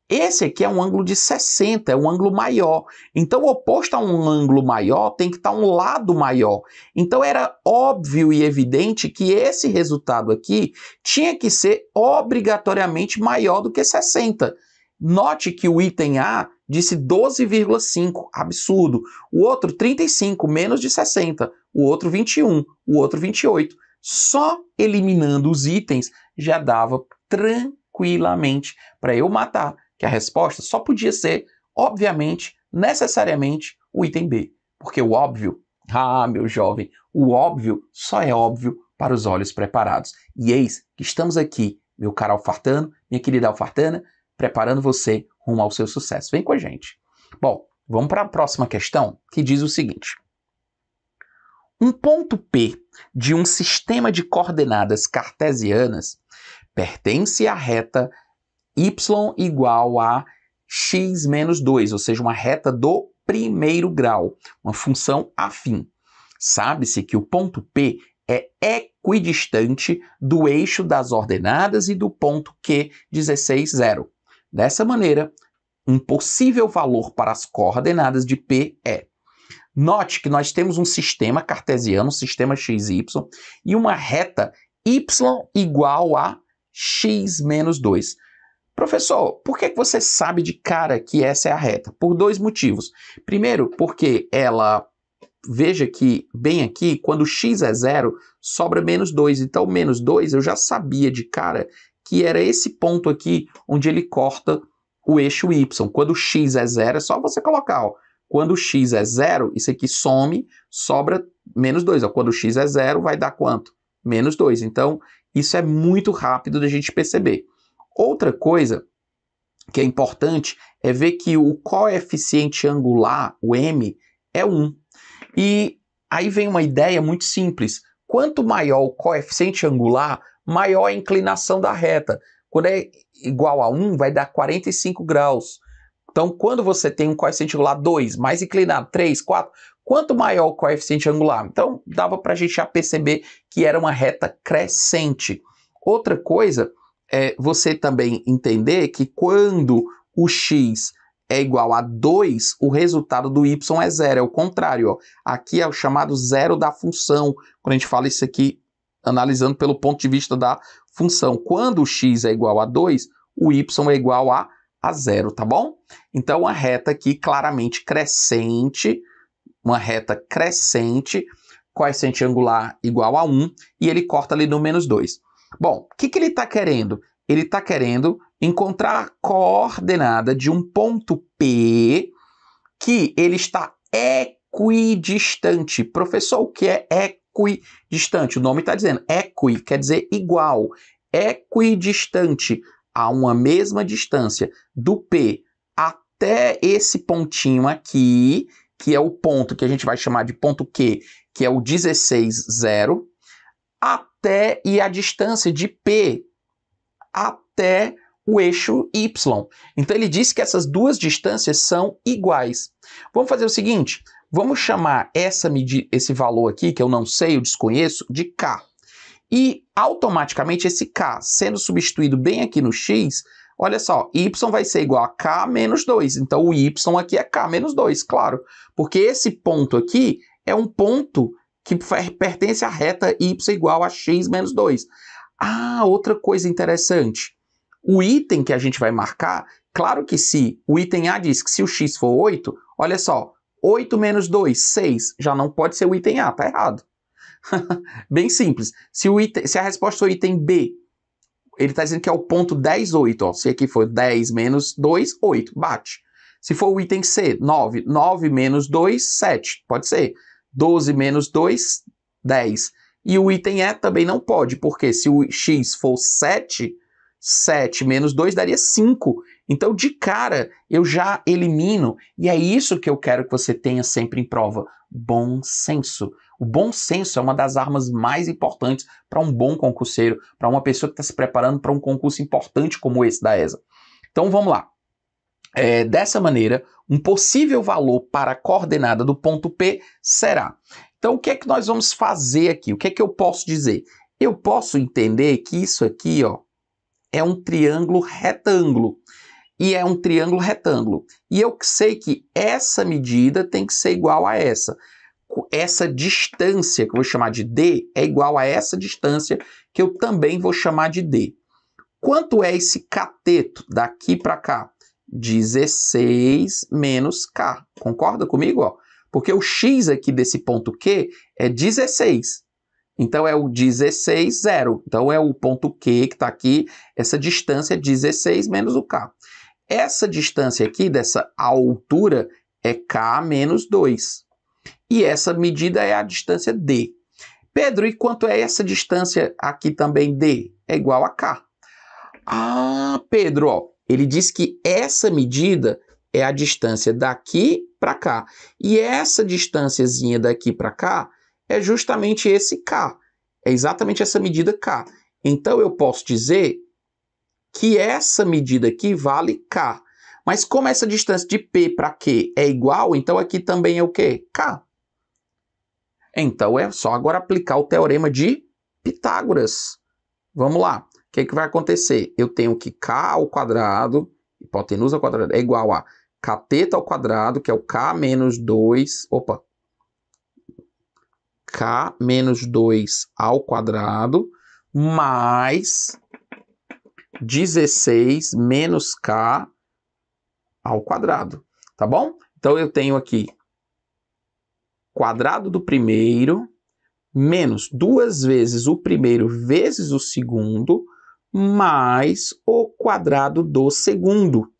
Esse aqui é um ângulo de 60, é um ângulo maior. Então, oposto a um ângulo maior, tem que estar um lado maior. Então, era óbvio e evidente que esse resultado aqui tinha que ser obrigatoriamente maior do que 60. Note que o item A disse 12,5, absurdo. O outro 35, menos de 60. O outro 21, o outro 28. Só eliminando os itens já dava tranquilamente para eu matar que a resposta só podia ser, obviamente, necessariamente, o item B. Porque o óbvio, meu jovem, o óbvio só é óbvio para os olhos preparados. E eis que estamos aqui, meu caro alfartano, minha querida alfartana, preparando você rumo ao seu sucesso. Vem com a gente. Bom, vamos para a próxima questão, que diz o seguinte. Um ponto P de um sistema de coordenadas cartesianas pertence à reta y igual a x menos 2, ou seja, uma reta do primeiro grau, uma função afim. Sabe-se que o ponto P é equidistante do eixo das ordenadas e do ponto Q, 16, 0. Dessa maneira, um possível valor para as coordenadas de P é... Note que nós temos um sistema cartesiano, um sistema XY, e uma reta y igual a x menos 2. Professor, por que você sabe de cara que essa é a reta? Por dois motivos. Primeiro, porque ela... Veja que, bem aqui, quando x é 0, sobra menos 2. Então, menos 2 eu já sabia de cara que era esse ponto aqui onde ele corta o eixo y. Quando x é 0, é só você colocar, ó. Quando x é 0, isso aqui some, sobra menos 2. Ó. Quando x é 0, vai dar quanto? Menos 2. Então, isso é muito rápido da gente perceber. Outra coisa que é importante é ver que o coeficiente angular, o m, é 1. E aí vem uma ideia muito simples. Quanto maior o coeficiente angular, maior a inclinação da reta. Quando é igual a 1, vai dar 45 graus. Então, quando você tem um coeficiente angular 2, mais inclinado, 3, 4, quanto maior o coeficiente angular? Então, dava para a gente já perceber que era uma reta crescente. Outra coisa é você também entender que quando o x é igual a 2, o resultado do y é 0, é o contrário. Ó. Aqui é o chamado zero da função, quando a gente fala isso aqui, analisando pelo ponto de vista da função. Quando o x é igual a 2, o y é igual a 0, tá bom? Então, uma reta aqui claramente crescente, coeficiente angular igual a 1, e ele corta ali no menos 2. Bom, o que ele está querendo? Ele está querendo encontrar a coordenada de um ponto P que ele está equidistante. Professor, o que é equidistante? O nome está dizendo equi, quer dizer igual. Equidistante, a uma mesma distância do P até esse pontinho aqui, que é o ponto que a gente vai chamar de ponto Q, que é o 16, 0, até e a distância de P até o eixo Y. Então ele disse que essas duas distâncias são iguais. Vamos fazer o seguinte, vamos chamar esse valor aqui, que eu não sei, eu desconheço, de K. E automaticamente esse K, sendo substituído bem aqui no X, olha só, Y vai ser igual a K menos 2. Então o Y aqui é K menos 2, claro. Porque esse ponto aqui é um ponto que pertence à reta Y igual a X menos 2. Ah, outra coisa interessante. O item que a gente vai marcar, claro que se o item A diz que se o X for 8, olha só, 8 menos 2, 6, já não pode ser o item A, tá errado. Bem simples. Se a resposta for o item B, ele está dizendo que é o ponto 10, 8. Ó. Se aqui for 10 menos 2, 8. Bate. Se for o item C, 9. 9 menos 2, 7. Pode ser. 12 menos 2, 10. E o item E também não pode, porque se o X for 7, 7 menos 2 daria 5. Então, de cara, eu já elimino. E é isso que eu quero que você tenha sempre em prova. Bom senso. O bom senso é uma das armas mais importantes para um bom concurseiro, para uma pessoa que está se preparando para um concurso importante como esse da ESA. Então vamos lá. Dessa maneira, um possível valor para a coordenada do ponto P será. Então o que é que nós vamos fazer aqui? O que é que eu posso dizer? Eu posso entender que isso aqui, ó, é um triângulo retângulo. E é um triângulo retângulo. E eu sei que essa medida tem que ser igual a essa. Essa distância, que eu vou chamar de D, é igual a essa distância, que eu também vou chamar de D. Quanto é esse cateto daqui para cá? 16 menos K. Concorda comigo? Ó? Porque o X aqui desse ponto Q é 16. Então é o 16, 0. Então é o ponto Q que está aqui, essa distância é 16 menos o K. Essa distância aqui, dessa altura, é K menos 2. E essa medida é a distância D. Pedro, e quanto é essa distância aqui também D? É igual a K. Ah, Pedro, ó, ele diz que essa medida é a distância daqui para cá. E essa distânciazinha daqui para cá é justamente esse K. É exatamente essa medida K. Então eu posso dizer que essa medida aqui vale K. Mas como essa distância de P para Q é igual, então aqui também é o quê? K. Então é só agora aplicar o teorema de Pitágoras. Vamos lá. O que é que vai acontecer? Eu tenho que K ao quadrado, hipotenusa ao quadrado, é igual a cateto ao quadrado, que é o K menos 2, K menos 2 ao quadrado, mais 16 menos K ao quadrado, tá bom? Então eu tenho aqui quadrado do primeiro menos 2 vezes o primeiro vezes o segundo mais o quadrado do segundo.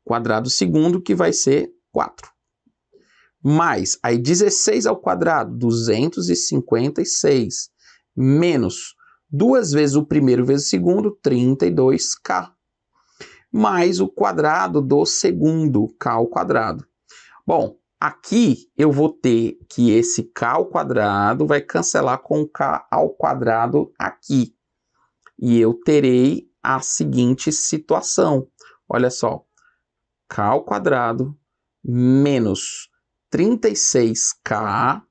Quadrado segundo que vai ser 4. Mais, aí 16 ao quadrado, 256, menos 2 vezes o primeiro vezes o segundo, 32K. Mais o quadrado do segundo, K ao quadrado. Bom, aqui eu vou ter que esse k ao quadrado vai cancelar com o k ao quadrado aqui. E eu terei a seguinte situação. Olha só, k ao quadrado menos 36k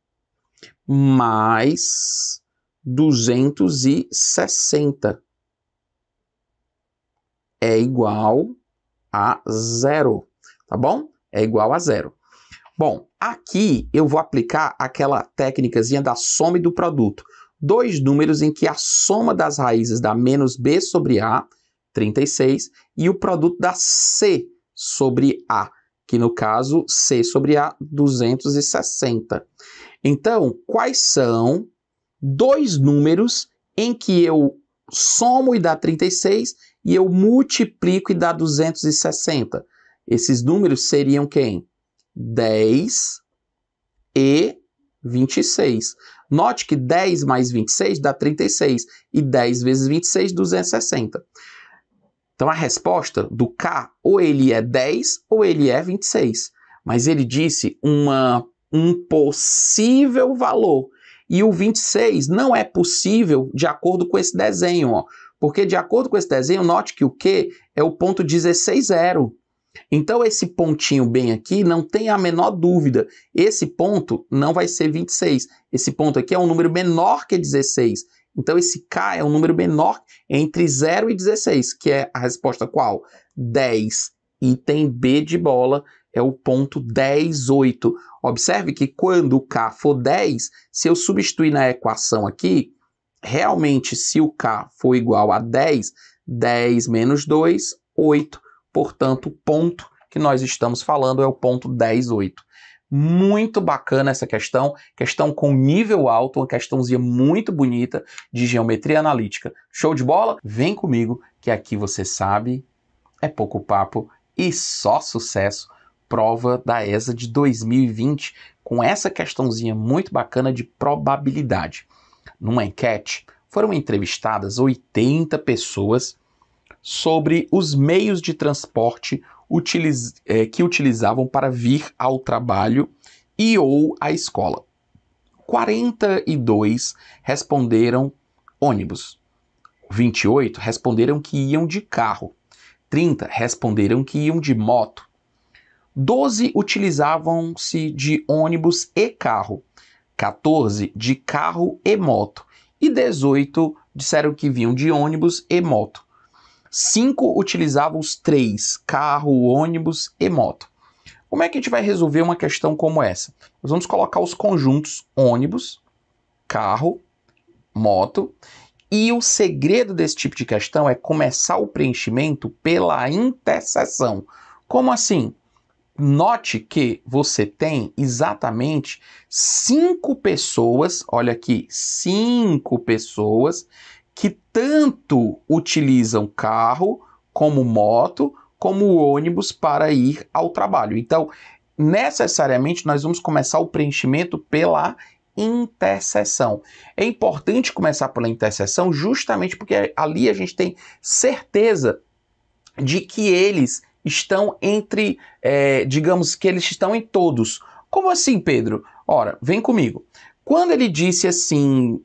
mais 260 é igual a zero, tá bom? É igual a zero. Bom, aqui eu vou aplicar aquela técnicazinha da soma e do produto. Dois números em que a soma das raízes dá menos b sobre a, 36, e o produto dá c sobre a, que no caso, c sobre a, 260. Então, quais são dois números em que eu somo e dá 36 e eu multiplico e dá 260? Esses números seriam quem? 10 e 26. Note que 10 mais 26 dá 36 e 10 vezes 26, 260. Então a resposta do K ou ele é 10 ou ele é 26. Mas ele disse um possível valor. E o 26 não é possível de acordo com esse desenho, ó. Porque de acordo com esse desenho, note que o Q é o ponto 16, 0. Então esse pontinho bem aqui não tem a menor dúvida. Esse ponto não vai ser 26. Esse ponto aqui é um número menor que 16. Então esse K é um número menor entre 0 e 16, que é a resposta qual? 10. Item B de bola é o ponto 18. Observe que quando o K for 10, se eu substituir na equação aqui, realmente se o K for igual a 10, 10 menos 2, 8. Portanto, o ponto que nós estamos falando é o ponto 18. Muito bacana essa questão com nível alto, uma questãozinha muito bonita de geometria analítica. Show de bola? Vem comigo, que aqui você sabe, é pouco papo e só sucesso. Prova da ESA de 2020, com essa questãozinha muito bacana de probabilidade. Numa enquete, foram entrevistadas 80 pessoas sobre os meios de transporte que utilizavam para vir ao trabalho e ou à escola. 42 responderam ônibus, 28 responderam que iam de carro, 30 responderam que iam de moto, 12 utilizavam-se de ônibus e carro, 14 de carro e moto e 18 disseram que vinham de ônibus e moto. 5 utilizavam os 3, carro, ônibus e moto. Como é que a gente vai resolver uma questão como essa? Nós vamos colocar os conjuntos ônibus, carro, moto, e o segredo desse tipo de questão é começar o preenchimento pela interseção. Como assim? Note que você tem exatamente 5 pessoas, olha aqui, 5 pessoas que tanto utilizam carro, como moto, como ônibus para ir ao trabalho. Então, necessariamente, nós vamos começar o preenchimento pela interseção. É importante começar pela interseção justamente porque ali a gente tem certeza de que eles estão entre, digamos que eles estão em todos. Como assim, Pedro? Ora, vem comigo. Quando ele disse assim...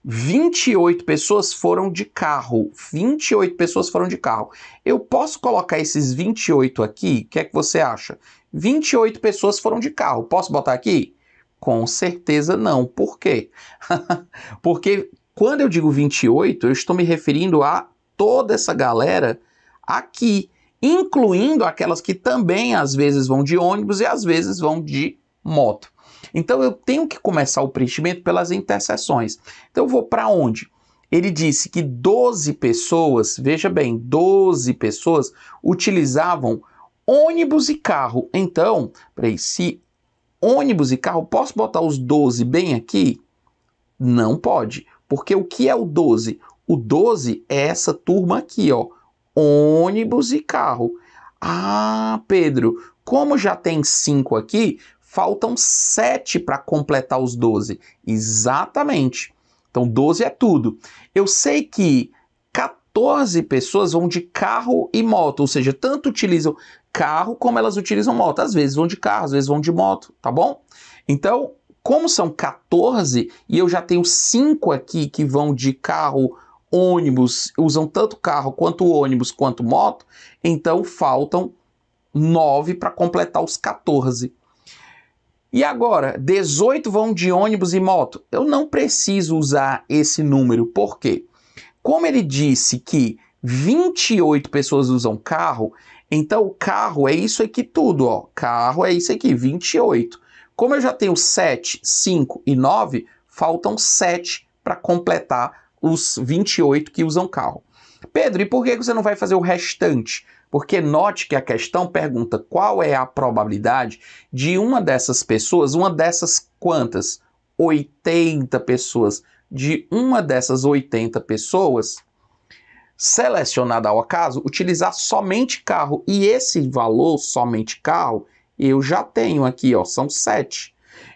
28 pessoas foram de carro. 28 pessoas foram de carro. Eu posso colocar esses 28 aqui? O que é que você acha? 28 pessoas foram de carro. Posso botar aqui? Com certeza não. Por quê? Porque quando eu digo 28, eu estou me referindo a toda essa galera aqui, incluindo aquelas que também às vezes vão de ônibus e às vezes vão de moto. Então eu tenho que começar o preenchimento pelas interseções. Então eu vou para onde? Ele disse que 12 pessoas, veja bem, 12 pessoas utilizavam ônibus e carro. Então, peraí, se ônibus e carro, posso botar os 12 bem aqui? Não pode, porque o que é o 12? O 12 é essa turma aqui, ó, ônibus e carro. Ah, Pedro, como já tem 5 aqui, faltam 7 para completar os 12. Exatamente. Então, 12 é tudo. Eu sei que 14 pessoas vão de carro e moto, ou seja, tanto utilizam carro como elas utilizam moto. Às vezes vão de carro, às vezes vão de moto, tá bom? Então, como são 14 e eu já tenho 5 aqui que vão de carro, ônibus, usam tanto carro quanto ônibus quanto moto, então faltam 9 para completar os 14. E agora, 18 vão de ônibus e moto. Eu não preciso usar esse número, por quê? Como ele disse que 28 pessoas usam carro, então o carro é isso aqui tudo, ó. Carro é isso aqui, 28. Como eu já tenho 7, 5 e 9, faltam 7 para completar os 28 que usam carro. Pedro, e por que você não vai fazer o restante? Porque note que a questão pergunta qual é a probabilidade de uma dessas pessoas, uma dessas quantas? 80 pessoas. De uma dessas 80 pessoas, selecionada ao acaso, utilizar somente carro. E esse valor, somente carro, eu já tenho aqui, ó, são 7.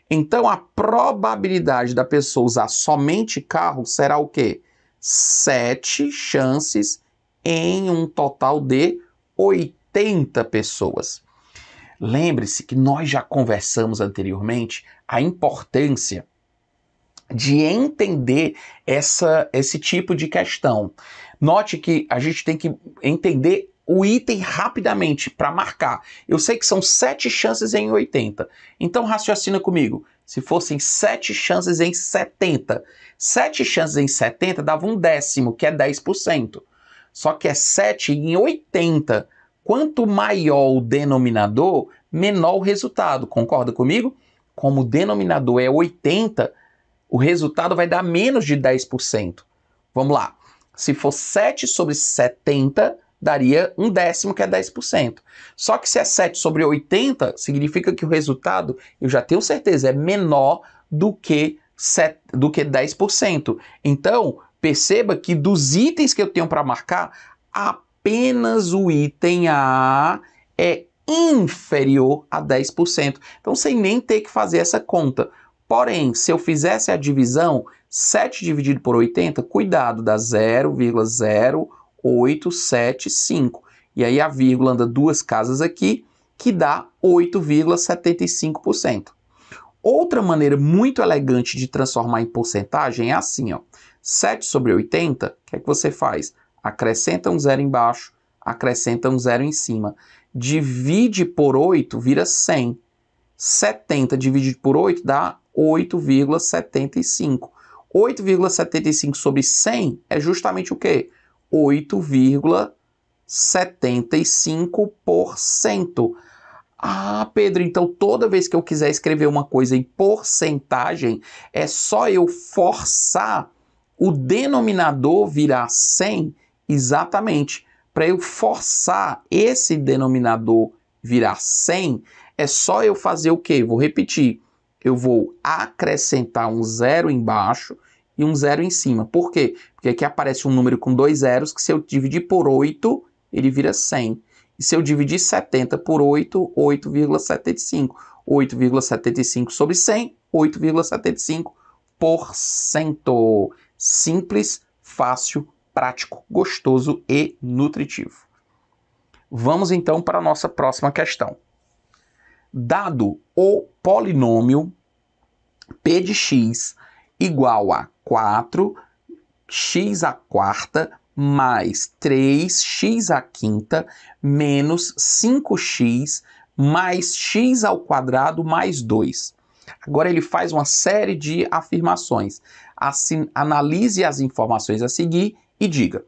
Então, a probabilidade da pessoa usar somente carro será o quê? 7 chances em um total de 80 pessoas. Lembre-se que nós já conversamos anteriormente a importância de entender esse tipo de questão. Note que a gente tem que entender o item rapidamente para marcar. Eu sei que são 7 chances em 80. Então raciocina comigo. Se fossem 7 chances em 70. 7 chances em 70 dava um décimo, que é 10%. Só que é 7 em 80. Quanto maior o denominador, menor o resultado. Concorda comigo? Como o denominador é 80, o resultado vai dar menos de 10%. Vamos lá. Se for 7 sobre 70, daria um décimo, que é 10%. Só que se é 7 sobre 80, significa que o resultado, eu já tenho certeza, é menor do que 10%. Então, perceba que dos itens que eu tenho para marcar, apenas o item A é inferior a 10%. Então, sem nem ter que fazer essa conta. Porém, se eu fizesse a divisão, 7 dividido por 80, cuidado, dá 0,0875. E aí a vírgula anda 2 casas aqui, que dá 8,75%. Outra maneira muito elegante de transformar em porcentagem é assim, ó. 7 sobre 80, o que é que você faz? Acrescenta um zero embaixo, acrescenta um zero em cima. Divide por 8, vira 100. 70 dividido por 8 dá 8,75. 8,75 sobre 100 é justamente o quê? 8,75%. Ah, Pedro, então toda vez que eu quiser escrever uma coisa em porcentagem, é só eu forçar o denominador virar 100? Exatamente. Para eu forçar esse denominador virar 100, é só eu fazer o quê? Vou repetir. Eu vou acrescentar um zero embaixo e um zero em cima. Por quê? Porque aqui aparece um número com 2 zeros que se eu dividir por 8, ele vira 100. E se eu dividir 70 por 8, 8,75. 8,75 sobre 100, 8,75%. Simples, fácil, prático, gostoso e nutritivo. Vamos então para a nossa próxima questão. Dado o polinômio p de x igual a 4x à quarta mais 3x à quinta menos 5x mais x ao quadrado mais 2. Agora ele faz uma série de afirmações. Analise as informações a seguir e diga.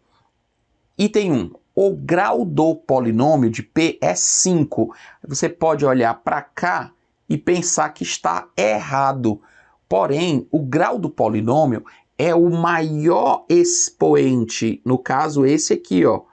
Item 1. O grau do polinômio de P é 5. Você pode olhar para cá e pensar que está errado. Porém, o grau do polinômio é o maior expoente. No caso, esse aqui, ó.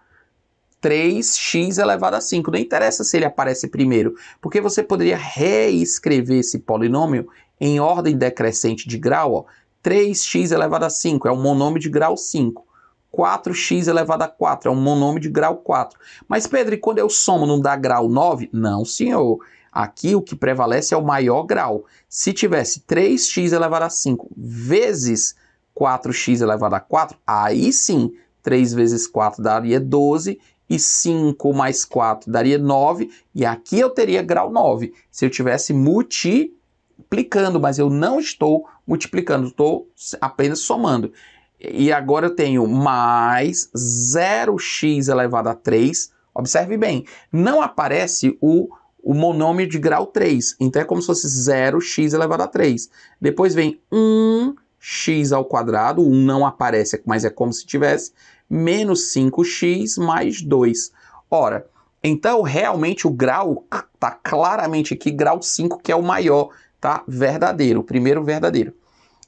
3x elevado a 5. Não interessa se ele aparece primeiro, porque você poderia reescrever esse polinômio em ordem decrescente de grau, ó. 3x elevado a 5 é um monômio de grau 5. 4x elevado a 4 é um monômio de grau 4. Mas, Pedro, e quando eu somo não dá grau 9? Não, senhor. Aqui o que prevalece é o maior grau. Se tivesse 3x elevado a 5 vezes 4x elevado a 4, aí sim, 3 vezes 4 daria 12, e 5 mais 4 daria 9, e aqui eu teria grau 9, se eu estivesse multiplicando, mas eu não estou multiplicando, estou apenas somando. E agora eu tenho mais 0x elevado a 3, observe bem, não aparece o monômio de grau 3, então é como se fosse 0x elevado a 3. Depois vem 1x ao quadrado, o 1 não aparece, mas é como se tivesse, menos 5x mais 2. Ora, então realmente o grau está claramente aqui, grau 5, que é o maior, tá? Verdadeiro, o primeiro verdadeiro.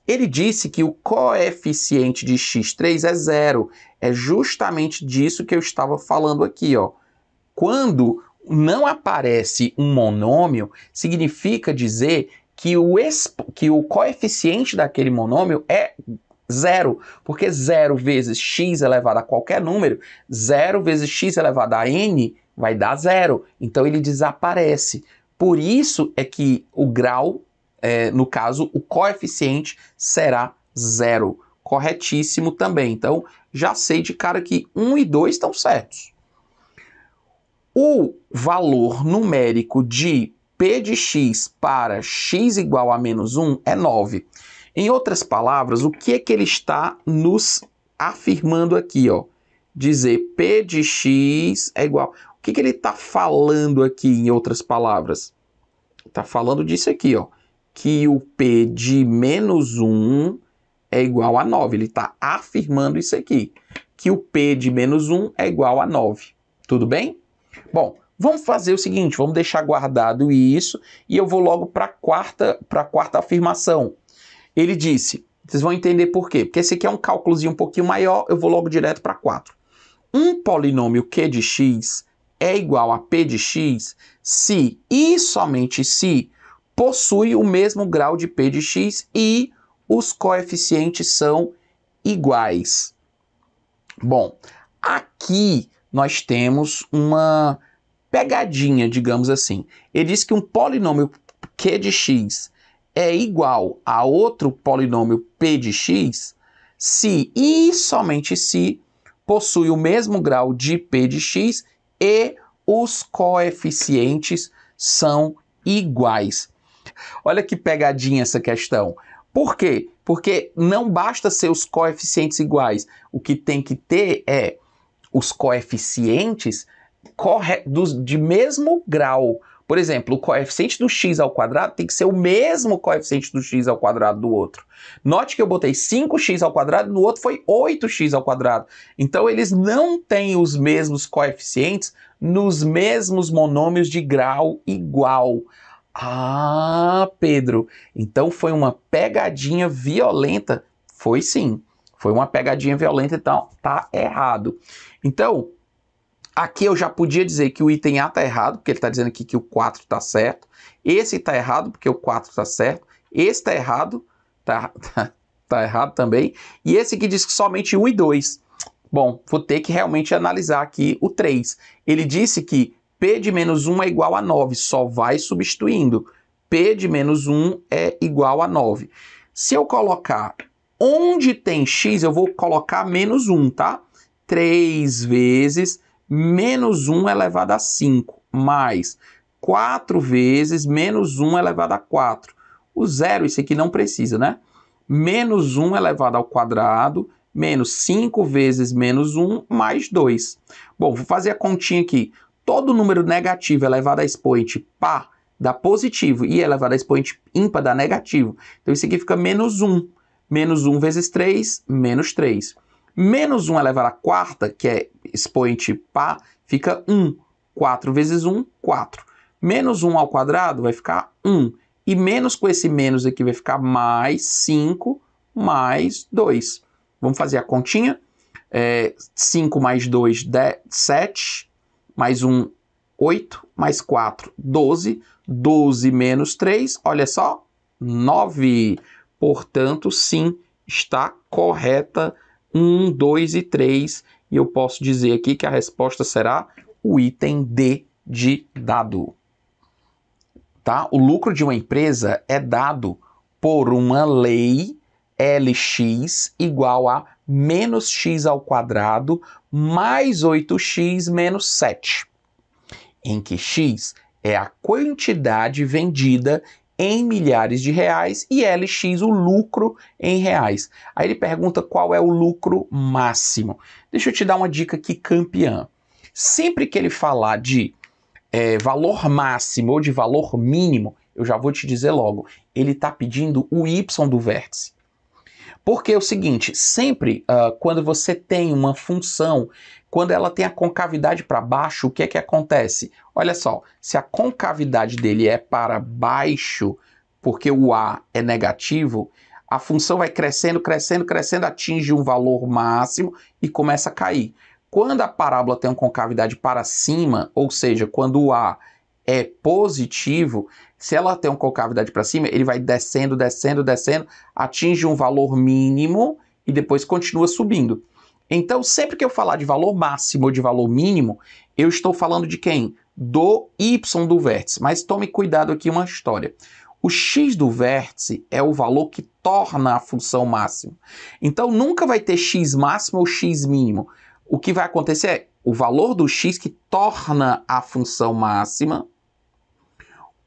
Ele disse que o coeficiente de x3 é 0. É justamente disso que eu estava falando aqui, ó. Quando não aparece um monômio, significa dizer que o coeficiente daquele monômio é 0, porque 0 vezes x elevado a qualquer número, 0 vezes x elevado a n vai dar 0, então ele desaparece. Por isso é que o grau, no caso, o coeficiente será 0. Corretíssimo também, então já sei de cara que 1 e 2 estão certos. O valor numérico de p de x para x igual a menos 1 é 9. Em outras palavras, o que é que ele está nos afirmando aqui, ó? Dizer p de x é igual... O que é que ele está falando aqui, em outras palavras? Está falando disso aqui, ó. Que o p de menos 1 é igual a 9. Ele está afirmando isso aqui. Que o p de menos 1 é igual a 9. Tudo bem? Bom, vamos fazer o seguinte, vamos deixar guardado isso e eu vou logo para a quarta afirmação. Ele disse, vocês vão entender por quê, porque esse aqui é um cálculozinho um pouquinho maior, eu vou logo direto para 4. Um polinômio q de x é igual a p de x se e somente se possui o mesmo grau de p de x e os coeficientes são iguais. Bom, aqui nós temos uma pegadinha, digamos assim. Ele diz que um polinômio q de x é igual a outro polinômio p de x se e somente se possui o mesmo grau de p de x e os coeficientes são iguais. Olha que pegadinha essa questão. Por quê? Porque não basta ser os coeficientes iguais. O que tem que ter é os coeficientes de mesmo grau. Por exemplo, o coeficiente do x ao quadrado tem que ser o mesmo coeficiente do x ao quadrado do outro. Note que eu botei 5x ao quadrado, no outro foi 8x ao quadrado. Então, eles não têm os mesmos coeficientes nos mesmos monômios de grau igual. Ah, Pedro, então foi uma pegadinha violenta? Foi sim, foi uma pegadinha violenta, então tá errado. Então, aqui eu já podia dizer que o item A está errado, porque ele está dizendo aqui que o 4 está certo. Esse está errado, porque o 4 está certo. Esse está errado, tá errado também. E esse aqui diz que somente 1 e 2. Bom, vou ter que realmente analisar aqui o 3. Ele disse que P de menos 1 é igual a 9, só vai substituindo. P de menos 1 é igual a 9. Se eu colocar onde tem x, eu vou colocar menos 1, tá? 3 vezes menos 1 elevado a 5, mais 4 vezes menos 1 elevado a 4. O zero, isso aqui não precisa, né? Menos 1 elevado ao quadrado, menos 5 vezes menos 1, mais 2. Bom, vou fazer a continha aqui. Todo número negativo elevado a expoente par dá positivo e elevado a expoente ímpar dá negativo. Então, isso aqui fica menos 1. Menos 1 vezes 3, menos 3. Menos 1 elevado à quarta, que é expoente par, fica 1. 4 vezes 1, 4. Menos 1 ao quadrado vai ficar 1. E menos com esse menos aqui vai ficar mais 5, mais 2. Vamos fazer a continha. 5 mais 2, 7. Mais 1, 8. Mais 4, 12. 12 menos 3, olha só, 9. Portanto, sim, está correta 1, 2 e 3. E eu posso dizer aqui que a resposta será o item D de dado. Tá? O lucro de uma empresa é dado por uma lei Lx igual a menos x ao quadrado mais 8x menos 7, em que x é a quantidade vendida em milhares de reais e Lx o lucro em reais. Aí ele pergunta qual é o lucro máximo. Deixa eu te dar uma dica aqui campeã. Sempre que ele falar de valor máximo ou de valor mínimo, eu já vou te dizer logo, ele está pedindo o y do vértice. Porque é o seguinte, sempre quando você tem uma função, quando ela tem a concavidade para baixo, o que é que acontece? Olha só, se a concavidade dele é para baixo, porque o a é negativo, a função vai crescendo, crescendo, crescendo, atinge um valor máximo e começa a cair. Quando a parábola tem uma concavidade para cima, ou seja, quando o a é positivo, se ela tem uma concavidade para cima, ele vai descendo, descendo, descendo, atinge um valor mínimo e depois continua subindo. Então, sempre que eu falar de valor máximo ou de valor mínimo, eu estou falando de quem? Do y do vértice. Mas tome cuidado aqui, uma história. O x do vértice é o valor que torna a função máxima. Então, nunca vai ter x máximo ou x mínimo. O que vai acontecer é o valor do x que torna a função máxima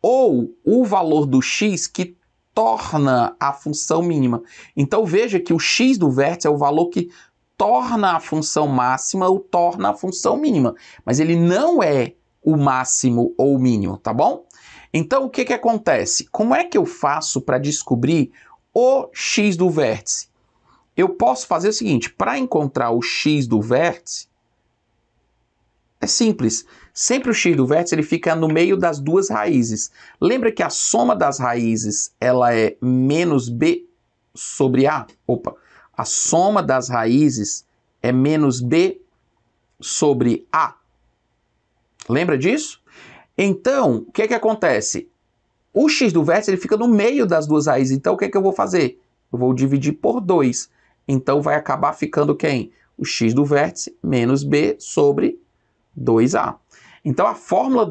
ou o valor do x que torna a função mínima. Então veja que o x do vértice é o valor que torna a função máxima ou torna a função mínima, mas ele não é o máximo ou o mínimo, tá bom? Então o que que acontece? Como é que eu faço para descobrir o x do vértice? Eu posso fazer o seguinte, para encontrar o x do vértice, é simples. Sempre o x do vértice ele fica no meio das duas raízes. Lembra que a soma das raízes ela é menos b sobre a? Opa! A soma das raízes é menos b sobre a. Lembra disso? Então, o que que acontece? O x do vértice ele fica no meio das duas raízes. Então, o que que eu vou fazer? Eu vou dividir por 2. Então, vai acabar ficando quem? O x do vértice menos b sobre 2a. Então, a fórmula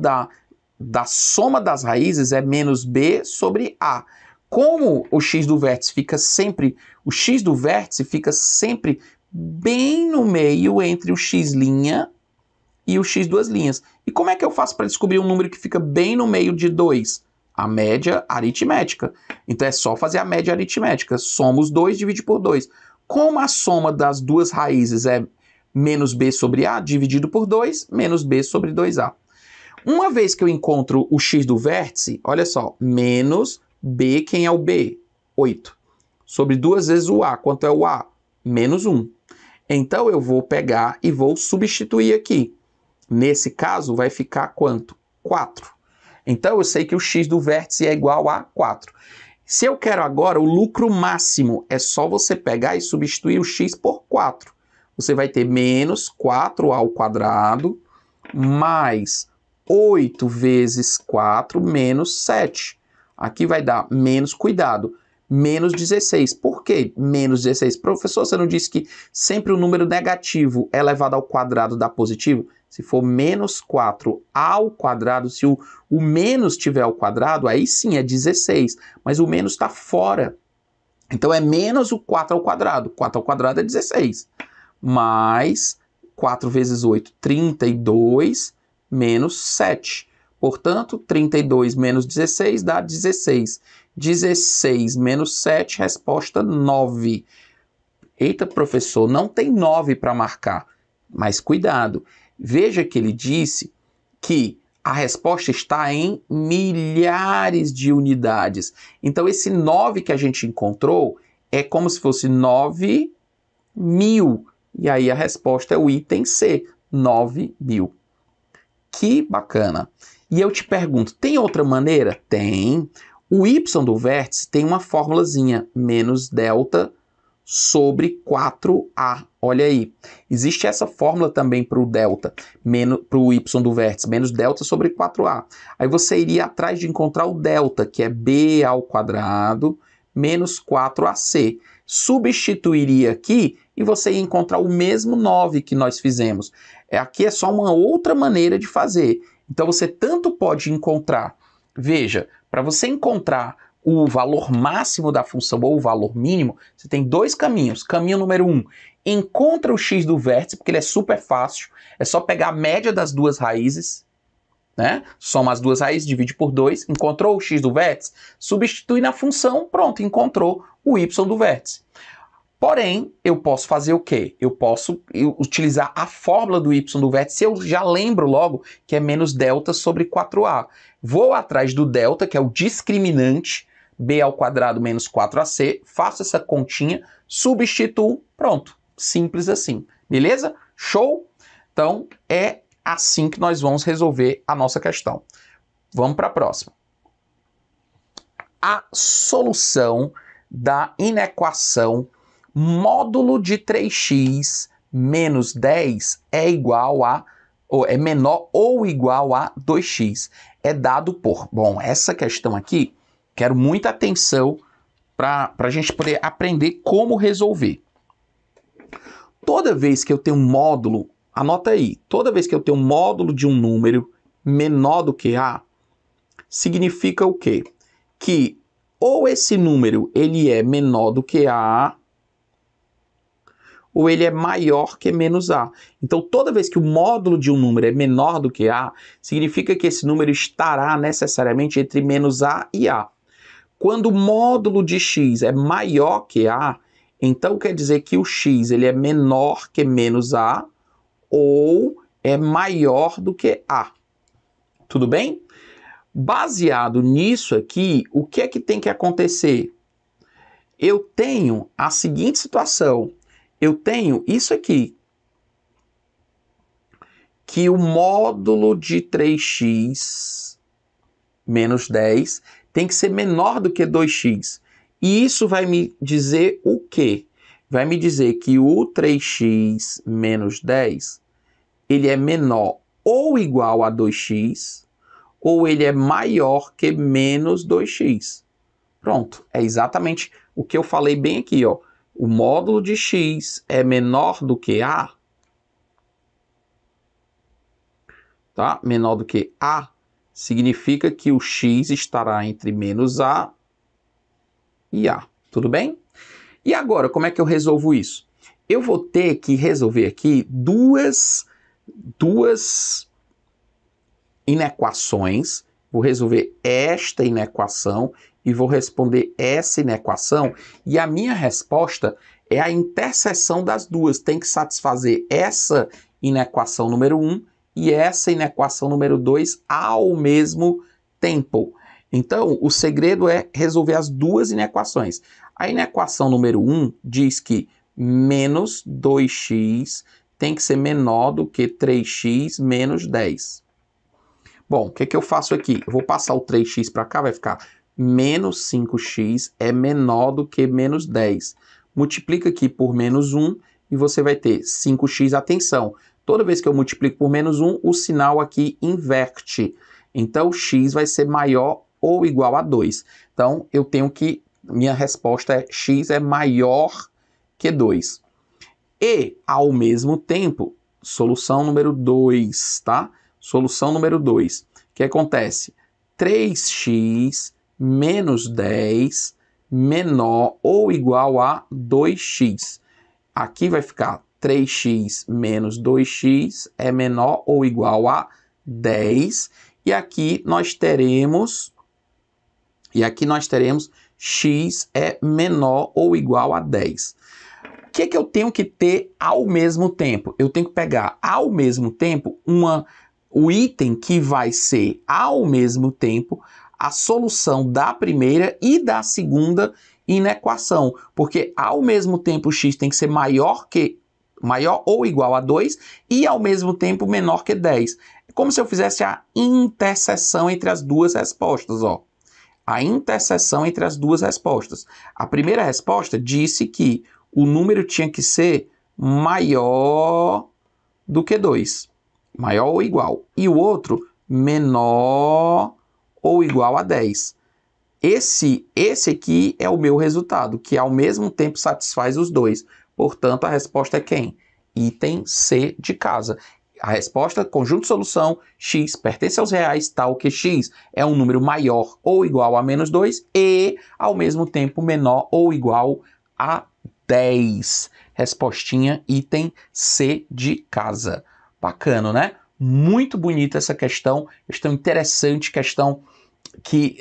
da soma das raízes é menos b sobre a. Como o x do vértice fica sempre, o x do vértice fica sempre bem no meio entre o x' e o x duas linhas. E como é que eu faço para descobrir um número que fica bem no meio de 2? A média aritmética. Então, é só fazer a média aritmética. Soma os 2, divide por 2. Como a soma das duas raízes é menos b sobre a, dividido por 2, menos b sobre 2a. Uma vez que eu encontro o x do vértice, olha só, menos b, quem é o b? 8. Sobre 2 vezes o a, quanto é o a? Menos 1. Então, eu vou pegar e vou substituir aqui. Nesse caso, vai ficar quanto? 4. Então, eu sei que o x do vértice é igual a 4. Se eu quero agora o lucro máximo, é só você pegar e substituir o x por 4. Você vai ter menos 4 ao quadrado mais 8 vezes 4 menos 7. Aqui vai dar menos, cuidado, menos 16. Por que menos 16? Professor, você não disse que sempre o número negativo é elevado ao quadrado dá positivo? Se for menos 4 ao quadrado, se o menos tiver ao quadrado, aí sim é 16. Mas o menos está fora. Então é menos o 4 ao quadrado. 4 ao quadrado é 16. Mais 4 vezes 8, 32, menos 7. Portanto, 32 menos 16 dá 16. 16 menos 7, resposta 9. Eita, professor, não tem 9 para marcar. Mas cuidado, veja que ele disse que a resposta está em milhares de unidades. Então, esse 9 que a gente encontrou é como se fosse 9.000. E aí a resposta é o item C, 9.000. Que bacana. E eu te pergunto, tem outra maneira? Tem. O y do vértice tem uma formulazinha, menos delta sobre 4a. Olha aí. Existe essa fórmula também para o delta, para o y do vértice, menos delta sobre 4a. Aí você iria atrás de encontrar o delta, que é b ao quadrado, menos 4ac. Substituiria aqui e você ia encontrar o mesmo 9 que nós fizemos. Aqui é só uma outra maneira de fazer. Então você tanto pode encontrar, veja, para você encontrar o valor máximo da função ou o valor mínimo, você tem dois caminhos. Caminho número 1, encontra o x do vértice, porque ele é super fácil. É só pegar a média das duas raízes, né? Soma as duas raízes, divide por 2, encontrou o x do vértice, substitui na função, pronto, encontrou o y do vértice. Porém, eu posso fazer o quê? Eu posso utilizar a fórmula do y do vértice, eu já lembro logo que é menos delta sobre 4a. Vou atrás do delta, que é o discriminante, b ao quadrado menos 4ac, faço essa continha, substituo, pronto. Simples assim, beleza? Show? Então, é assim que nós vamos resolver a nossa questão. Vamos para a próxima. A solução da inequação módulo de 3x menos 10 é igual a, ou é menor ou igual a 2x. É dado por... Bom, essa questão aqui, quero muita atenção para a gente poder aprender como resolver. Toda vez que eu tenho um módulo, anota aí, toda vez que eu tenho um módulo de um número menor do que a, significa o quê? Que ou esse número ele é menor do que a, ou ele é maior que menos a. Então, toda vez que o módulo de um número é menor do que a, significa que esse número estará necessariamente entre menos a e a. Quando o módulo de x é maior que a, então quer dizer que o x ele é menor que menos a ou é maior do que a. Tudo bem? Baseado nisso aqui, o que é que tem que acontecer? Eu tenho a seguinte situação. Eu tenho isso aqui, que o módulo de 3x menos 10 tem que ser menor do que 2x. E isso vai me dizer o quê? Vai me dizer que o 3x menos 10, ele é menor ou igual a 2x, ou ele é maior que menos 2x. Pronto, é exatamente o que eu falei bem aqui, ó. O módulo de x é menor do que a, tá? Menor do que a, significa que o x estará entre menos a e a. Tudo bem? E agora, como é que eu resolvo isso? Eu vou ter que resolver aqui duas inequações. Vou resolver esta inequação e vou responder essa inequação, e a minha resposta é a interseção das duas. Tem que satisfazer essa inequação número 1 e essa inequação número 2 ao mesmo tempo. Então, o segredo é resolver as duas inequações. A inequação número 1 diz que menos 2x tem que ser menor do que 3x menos 10. Bom, o que eu faço aqui? Eu vou passar o 3x para cá, vai ficar menos 5x é menor do que menos 10. Multiplica aqui por menos 1 e você vai ter 5x. Atenção, toda vez que eu multiplico por menos 1, o sinal aqui inverte. Então, x vai ser maior ou igual a 2. Então, eu tenho que... Minha resposta é x é maior que 2. E, ao mesmo tempo, solução número 2, tá? Solução número 2. O que acontece? 3x menos 10 menor ou igual a 2x. Aqui vai ficar 3x menos 2x é menor ou igual a 10. E aqui nós teremos x é menor ou igual a 10. O que eu tenho que ter ao mesmo tempo? Eu tenho que pegar ao mesmo tempo o item que vai ser ao mesmo tempo a solução da primeira e da segunda inequação, porque ao mesmo tempo o x tem que ser maior ou igual a 2 e ao mesmo tempo menor que 10. É como se eu fizesse a interseção entre as duas respostas, ó. A interseção entre as duas respostas. A primeira resposta disse que o número tinha que ser maior do que 2. Maior ou igual. E o outro, menor ou igual a 10. Esse aqui é o meu resultado, que ao mesmo tempo satisfaz os dois. Portanto, a resposta é quem? Item C de casa. A resposta, conjunto de solução, x pertence aos reais, tal que x é um número maior ou igual a menos 2 e, ao mesmo tempo, menor ou igual a 10. Respostinha, item C de casa. Bacana, né? Muito bonita essa questão interessante, questão que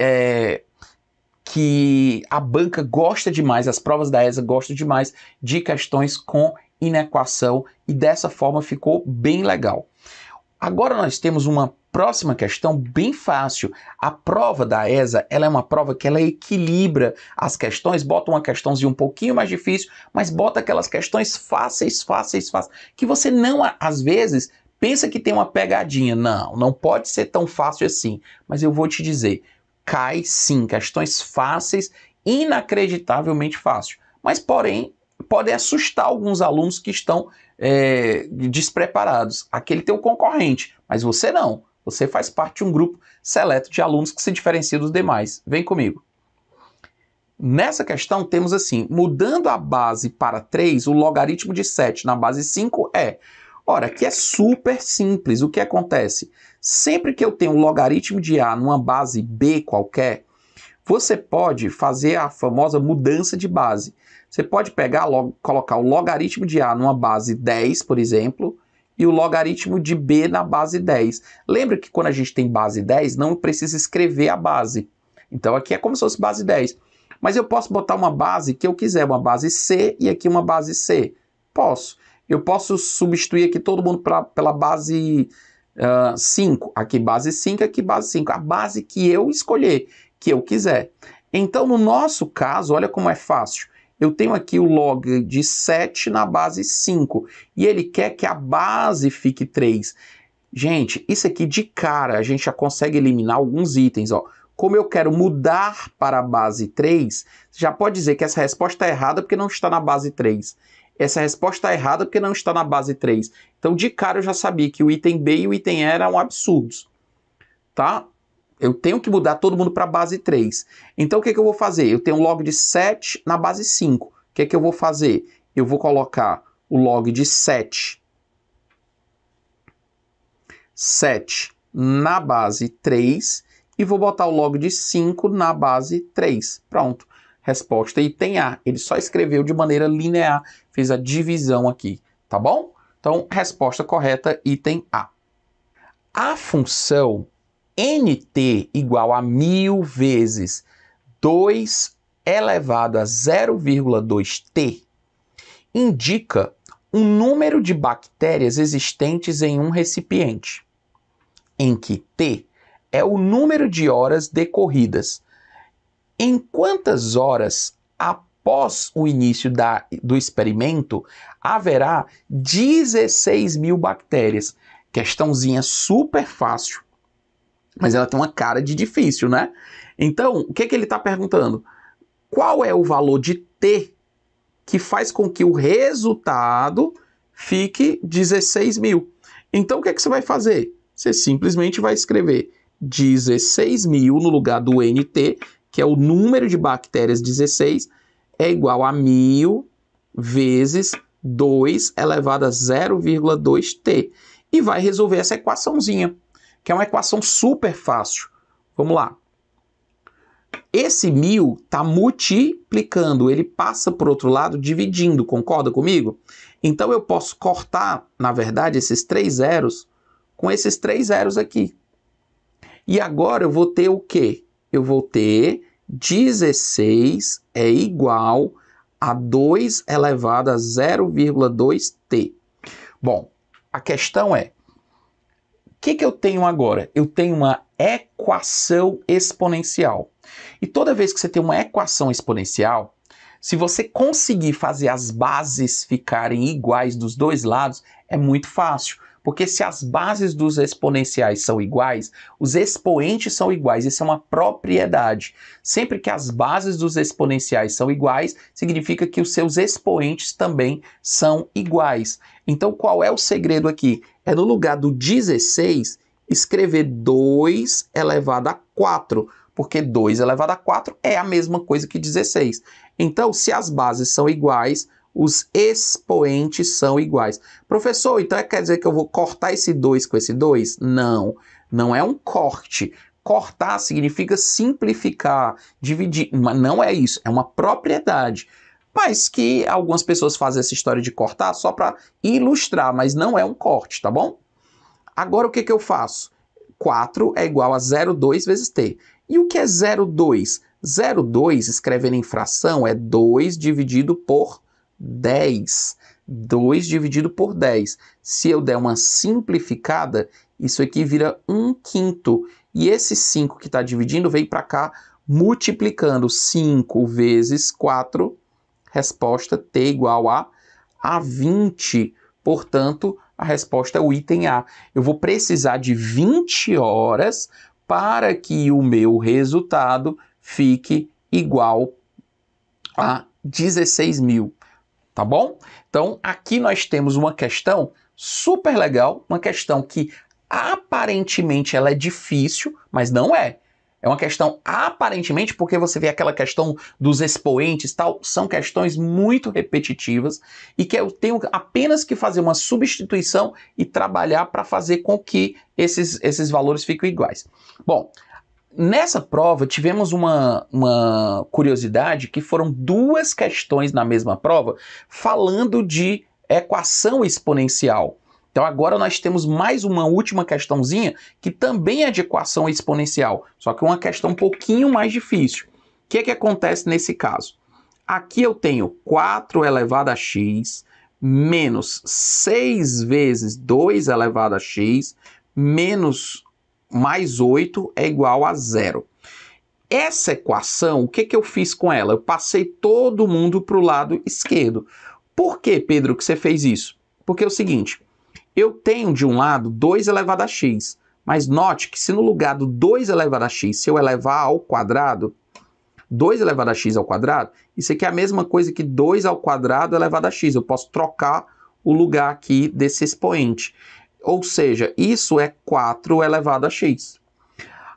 a banca gosta demais, as provas da ESA gostam demais de questões com inequação e dessa forma ficou bem legal. Agora nós temos uma próxima questão bem fácil. A prova da ESA, ela é uma prova que ela equilibra as questões, bota uma questãozinha um pouquinho mais difícil, mas bota aquelas questões fáceis, que você não, às vezes, pensa que tem uma pegadinha. Não pode ser tão fácil assim, mas eu vou te dizer, cai sim, questões fáceis, inacreditavelmente fácil, mas porém, podem assustar alguns alunos que estão despreparados. Aquele teu concorrente, mas você não. Você faz parte de um grupo seleto de alunos que se diferencia dos demais. Vem comigo. Nessa questão temos assim, mudando a base para 3, o logaritmo de 7 na base 5 é... Ora, aqui é super simples. O que acontece? Sempre que eu tenho um logaritmo de A numa base B qualquer, você pode fazer a famosa mudança de base. Você pode pegar, colocar o logaritmo de A numa base 10, por exemplo, e o logaritmo de B na base 10. Lembra que quando a gente tem base 10, não precisa escrever a base. Então aqui é como se fosse base 10. Mas eu posso botar uma base que eu quiser, uma base C e aqui uma base C. Posso. Eu posso substituir aqui todo mundo pela base 5. Aqui base 5, aqui base 5. A base que eu escolher, que eu quiser. Então, no nosso caso, olha como é fácil. Eu tenho aqui o log de 7 na base 5. E ele quer que a base fique 3. Gente, isso aqui de cara, a gente já consegue eliminar alguns itens, ó. Como eu quero mudar para a base 3, já pode dizer que essa resposta é errada porque não está na base 3. Essa resposta está errada porque não está na base 3. Então, de cara, eu já sabia que o item B e o item E eram absurdos. Tá? Eu tenho que mudar todo mundo para a base 3. Então, o que eu vou fazer? Eu tenho um log de 7 na base 5. O que eu vou fazer? Eu vou colocar o log de 7 na base 3 e vou botar o log de 5 na base 3. Pronto. Resposta item A. Ele só escreveu de maneira linear, fez a divisão aqui, tá bom? Então, resposta correta, item A. A função nt igual a 1000 vezes 2 elevado a 0,2t indica um número de bactérias existentes em um recipiente, em que t é o número de horas decorridas. Em quantas horas após o início do experimento haverá 16.000 bactérias? Questãozinha super fácil, mas ela tem uma cara de difícil, né? Então, o que ele está perguntando? Qual é o valor de T que faz com que o resultado fique 16.000? Então, o que você vai fazer? Você simplesmente vai escrever 16.000 no lugar do NT, que é o número de bactérias 16, é igual a 1000 vezes 2 elevado a 0,2t. E vai resolver essa equaçãozinha, que é uma equação super fácil. Vamos lá. Esse 1000 está multiplicando, ele passa por outro lado dividindo, concorda comigo? Então eu posso cortar, na verdade, esses 3 zeros com esses 3 zeros aqui. E agora eu vou ter o quê? Eu vou ter 16 é igual a 2 elevado a 0,2t. Bom, a questão é, o que eu tenho agora? Eu tenho uma equação exponencial. E toda vez que você tem uma equação exponencial, se você conseguir fazer as bases ficarem iguais dos dois lados, é muito fácil. Porque se as bases dos exponenciais são iguais, os expoentes são iguais. Isso é uma propriedade. Sempre que as bases dos exponenciais são iguais, significa que os seus expoentes também são iguais. Então, qual é o segredo aqui? É no lugar do 16, escrever 2 elevado a 4. Porque 2 elevado a 4 é a mesma coisa que 16. Então, se as bases são iguais, os expoentes são iguais. Professor, então quer dizer que eu vou cortar esse 2 com esse 2? Não, não é um corte. Cortar significa simplificar, dividir, mas não é isso, é uma propriedade. Mas que algumas pessoas fazem essa história de cortar só para ilustrar, mas não é um corte, tá bom? Agora o que eu faço? 4 é igual a 0,2 vezes t. E o que é 0,2? 0,2, escrevendo em fração, é 2 dividido por 10. 2 dividido por 10. Se eu der uma simplificada, isso aqui vira 1/5. E esse 5 que está dividindo vem para cá multiplicando. 5 vezes 4, resposta t igual a 20. Portanto, a resposta é o item A. Eu vou precisar de 20 horas para que o meu resultado fique igual a 16.000. Tá bom? Então, aqui nós temos uma questão super legal, uma questão que aparentemente ela é difícil, mas não é. É uma questão aparentemente, porque você vê aquela questão dos expoentes e tal, são questões muito repetitivas e que eu tenho apenas que fazer uma substituição e trabalhar para fazer com que esses valores fiquem iguais. Bom, nessa prova tivemos uma curiosidade que foram 2 questões na mesma prova falando de equação exponencial. Então agora nós temos mais uma última questãozinha que também é de equação exponencial, só que uma questão um pouquinho mais difícil. O que acontece nesse caso? Aqui eu tenho 4 elevado a x menos 6 vezes 2 elevado a x menos mais 8 é igual a 0. Essa equação, o que eu fiz com ela? Eu passei todo mundo para o lado esquerdo. Por que, Pedro, que você fez isso? Porque é o seguinte... Eu tenho de um lado 2 elevado a x, mas note que se no lugar do 2 elevado a x, se eu elevar ao quadrado, 2 elevado a x ao quadrado, isso aqui é a mesma coisa que 2 ao quadrado elevado a x. Eu posso trocar o lugar aqui desse expoente. Ou seja, isso é 4 elevado a x.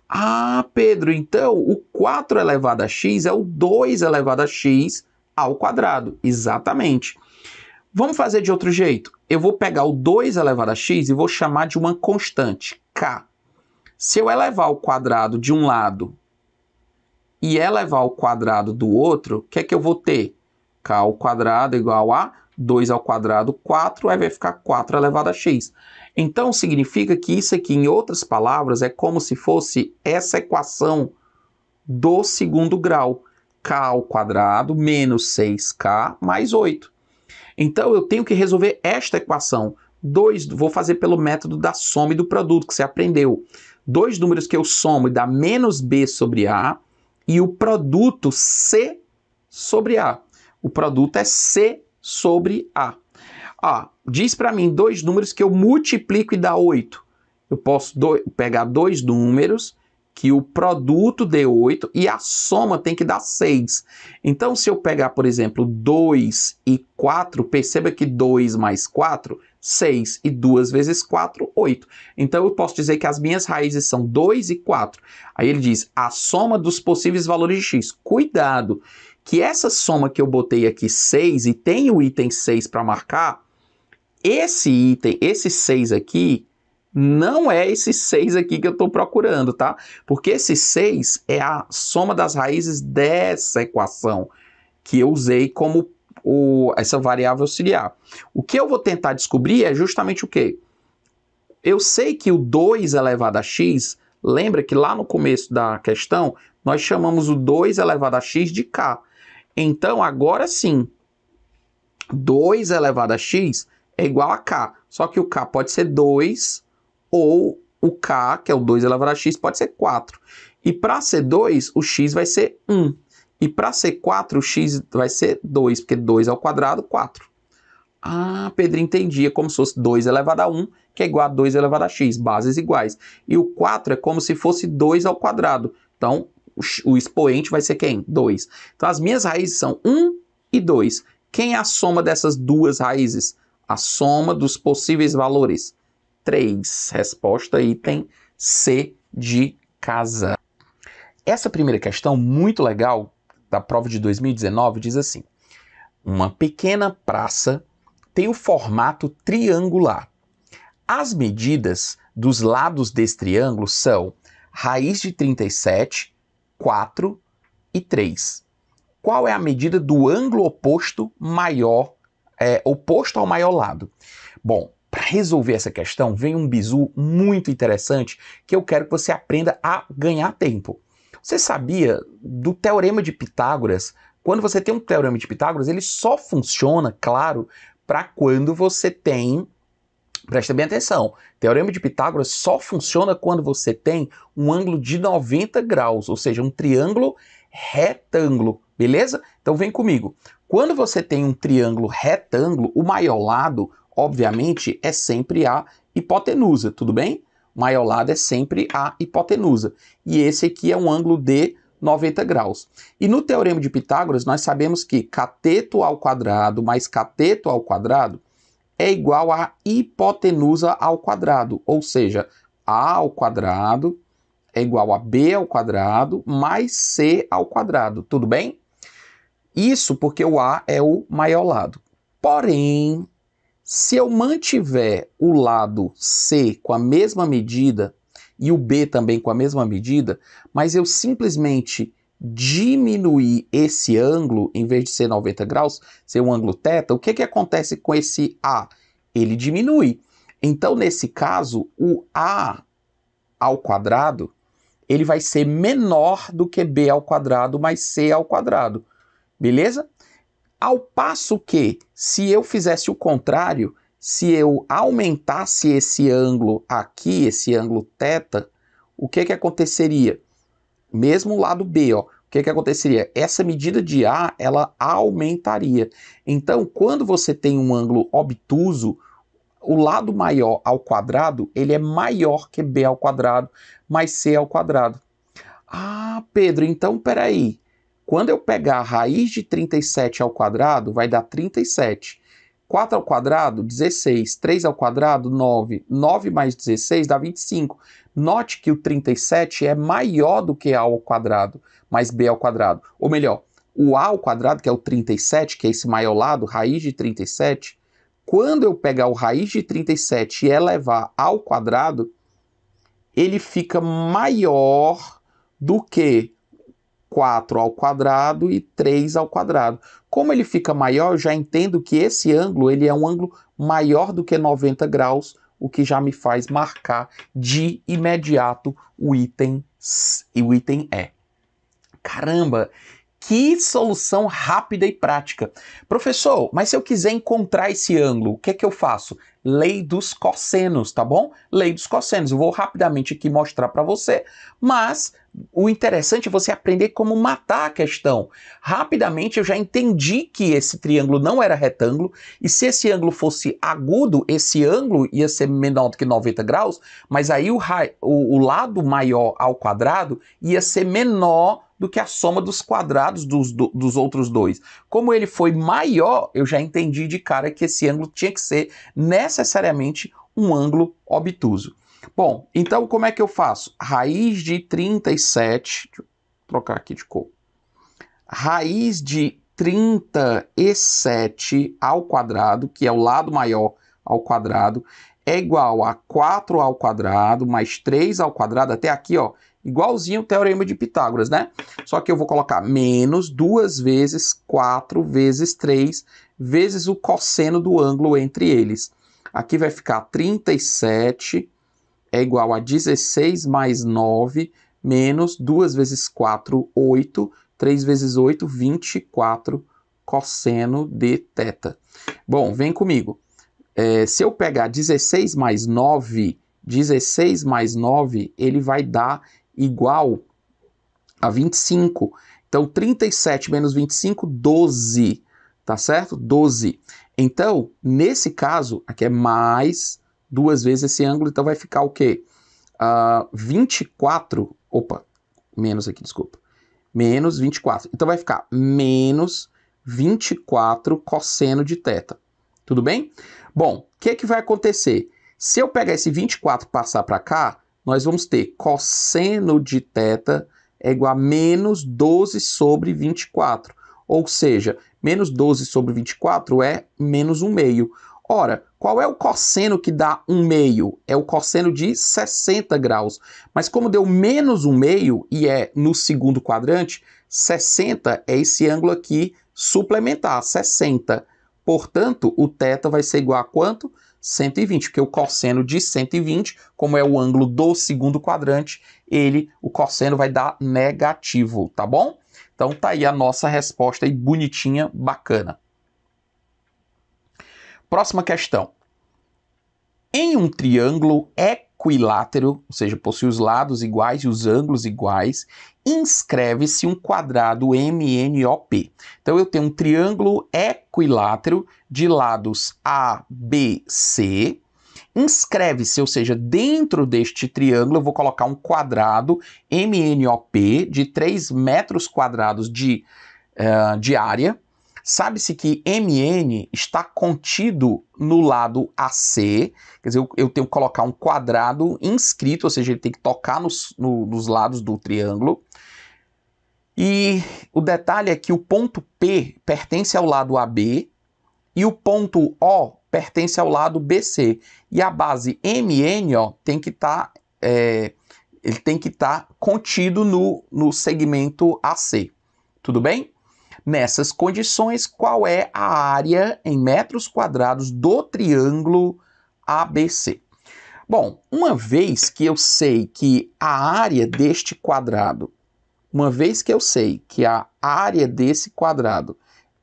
Ah, Pedro, então o 4 elevado a x é o 2 elevado a x ao quadrado. Exatamente. Vamos fazer de outro jeito. Eu vou pegar o 2 elevado a x e vou chamar de uma constante, k. Se eu elevar ao quadrado de um lado e elevar ao quadrado do outro, o que é que eu vou ter? K ao quadrado igual a 2 ao quadrado, 4, aí vai ficar 4 elevado a x. Então significa que isso aqui, em outras palavras, é como se fosse essa equação do segundo grau. K ao quadrado menos 6k mais 8. Então eu tenho que resolver esta equação. Vou fazer pelo método da soma e do produto, que você aprendeu. 2 números que eu somo e dá menos b sobre a, e o produto c sobre a. O produto é c sobre a. Diz para mim 2 números que eu multiplico e dá 8. Eu posso pegar 2 números que o produto dê 8 e a soma tem que dar 6. Então, se eu pegar, por exemplo, 2 e 4, perceba que 2 mais 4, 6, e 2 vezes 4, 8. Então, eu posso dizer que as minhas raízes são 2 e 4. Aí ele diz, a soma dos possíveis valores de x. Cuidado, que essa soma que eu botei aqui, 6, e tem o item 6 para marcar, esse item, esse 6 aqui, não é esse 6 aqui que eu estou procurando, tá? Porque esse 6 é a soma das raízes dessa equação que eu usei como essa variável auxiliar. O que eu vou tentar descobrir é justamente o quê? Eu sei que o 2 elevado a x, lembra que lá no começo da questão, nós chamamos o 2 elevado a x de k. Então, agora sim, 2 elevado a x é igual a k. Só que o k pode ser 2 ou o k, que é o 2 elevado a x, pode ser 4. E para ser 2, o x vai ser 1. E para ser 4, o x vai ser 2, porque 2 ao quadrado, 4. Ah, Pedro, entendi. É como se fosse 2 elevado a 1, que é igual a 2 elevado a x, bases iguais. E o 4 é como se fosse 2 ao quadrado. Então, o expoente vai ser quem? 2. Então, as minhas raízes são 1 e 2. Quem é a soma dessas duas raízes? A soma dos possíveis valores. 3. Resposta item C de casa. Essa primeira questão, muito legal, da prova de 2019, diz assim. uma pequena praça tem o formato triangular. As medidas dos lados desse triângulo são raiz de 37, 4 e 3. Qual é a medida do ângulo oposto maior, oposto ao maior lado? Bom, para resolver essa questão, vem um bizu muito interessante que eu quero que você aprenda a ganhar tempo. Você sabia do Teorema de Pitágoras? Quando você tem um Teorema de Pitágoras, ele só funciona, claro, para quando você tem... Presta bem atenção, Teorema de Pitágoras só funciona quando você tem um ângulo de 90 graus, ou seja, um triângulo retângulo, beleza? Então vem comigo. Quando você tem um triângulo retângulo, o maior lado, obviamente, é sempre a hipotenusa, tudo bem? O maior lado é sempre a hipotenusa. E esse aqui é um ângulo de 90 graus. E no Teorema de Pitágoras, nós sabemos que cateto ao quadrado mais cateto ao quadrado é igual a hipotenusa ao quadrado, ou seja, a ao quadrado é igual a b ao quadrado mais c ao quadrado, tudo bem? Isso porque o a é o maior lado. Porém, se eu mantiver o lado c com a mesma medida e o b também com a mesma medida, mas eu simplesmente diminuir esse ângulo, em vez de ser 90 graus, ser um ângulo θ, o que acontece com esse A? Ele diminui. Então, nesse caso, o A ao quadrado, ele vai ser menor do que B ao quadrado mais C ao quadrado. Beleza? Ao passo que, se eu fizesse o contrário, se eu aumentasse esse ângulo aqui, esse ângulo θ, o que aconteceria? Mesmo o lado B, ó, o que aconteceria? Essa medida de A, ela aumentaria. Então, quando você tem um ângulo obtuso, o lado maior ao quadrado, ele é maior que B ao quadrado mais C ao quadrado. Ah, Pedro, então peraí. Quando eu pegar a raiz de 37 ao quadrado, vai dar 37. 4 ao quadrado, 16. 3 ao quadrado, 9. 9 mais 16 dá 25. Note que o 37 é maior do que A ao quadrado, mais B ao quadrado. Ou melhor, o A ao quadrado, que é o 37, que é esse maior lado, raiz de 37, quando eu pegar o raiz de 37 e elevar ao quadrado, ele fica maior do que 4 ao quadrado e 3 ao quadrado. Como ele fica maior, eu já entendo que esse ângulo ele é um ângulo maior do que 90 graus, o que já me faz marcar de imediato o item E. Caramba, que solução rápida e prática. Professor, mas se eu quiser encontrar esse ângulo, o que é que eu faço? Lei dos cossenos, tá bom? Lei dos cossenos. Eu vou rapidamente aqui mostrar para você, mas o interessante é você aprender como matar a questão. Rapidamente eu já entendi que esse triângulo não era retângulo, e se esse ângulo fosse agudo, esse ângulo ia ser menor do que 90 graus, mas aí o lado maior ao quadrado ia ser menor do que a soma dos quadrados dos outros dois. Como ele foi maior, eu já entendi de cara que esse ângulo tinha que ser necessariamente um ângulo obtuso. Bom, então como é que eu faço? Raiz de 37, deixa eu trocar aqui de cor. Raiz de 37 ao quadrado, que é o lado maior ao quadrado, é igual a 4 ao quadrado mais 3 ao quadrado, até aqui, ó, igualzinho o Teorema de Pitágoras, né? Só que eu vou colocar menos 2 vezes 4 vezes 3 vezes o cosseno do ângulo entre eles. Aqui vai ficar 37 é igual a 16 mais 9 menos 2 vezes 4, 8, 3 vezes 8, 24 cosseno de θ. Bom, vem comigo. Se eu pegar 16 mais 9, ele vai dar igual a 25. Então, 37 menos 25, 12. Tá certo? 12. Então, nesse caso, aqui é mais 2 vezes esse ângulo, então vai ficar o quê? 24, menos aqui, desculpa. Menos 24. Então vai ficar menos 24 cosseno de θ. Tudo bem? Bom, o que vai acontecer? Se eu pegar esse 24 e passar para cá, nós vamos ter cosseno de θ é igual a menos 12 sobre 24. Ou seja, menos 12 sobre 24 é menos 1/2. Ora, qual é o cosseno que dá 1/2? É o cosseno de 60 graus. Mas como deu menos 1/2 e é no segundo quadrante, 60 é esse ângulo aqui suplementar, 60. Portanto, o θ vai ser igual a quanto? 120, porque o cosseno de 120, como é o ângulo do segundo quadrante, o cosseno vai dar negativo, tá bom? Então tá aí a nossa resposta aí bonitinha, bacana. Próxima questão. Em um triângulo equilátero, ou seja, possui os lados iguais e os ângulos iguais, inscreve-se um quadrado MNOP. Então eu tenho um triângulo equilátero de lados A, B, C. Inscreve-se, ou seja, dentro deste triângulo eu vou colocar um quadrado MNOP de 3 metros quadrados de área. Sabe-se que MN está contido no lado AC, quer dizer, eu tenho que colocar um quadrado inscrito, ou seja, ele tem que tocar nos lados do triângulo. E o detalhe é que o ponto P pertence ao lado AB e o ponto O pertence ao lado BC. E a base MN tem que estar contido no segmento AC. Tudo bem? Nessas condições, qual é a área em metros quadrados do triângulo ABC? Bom, uma vez que eu sei que a área deste quadrado,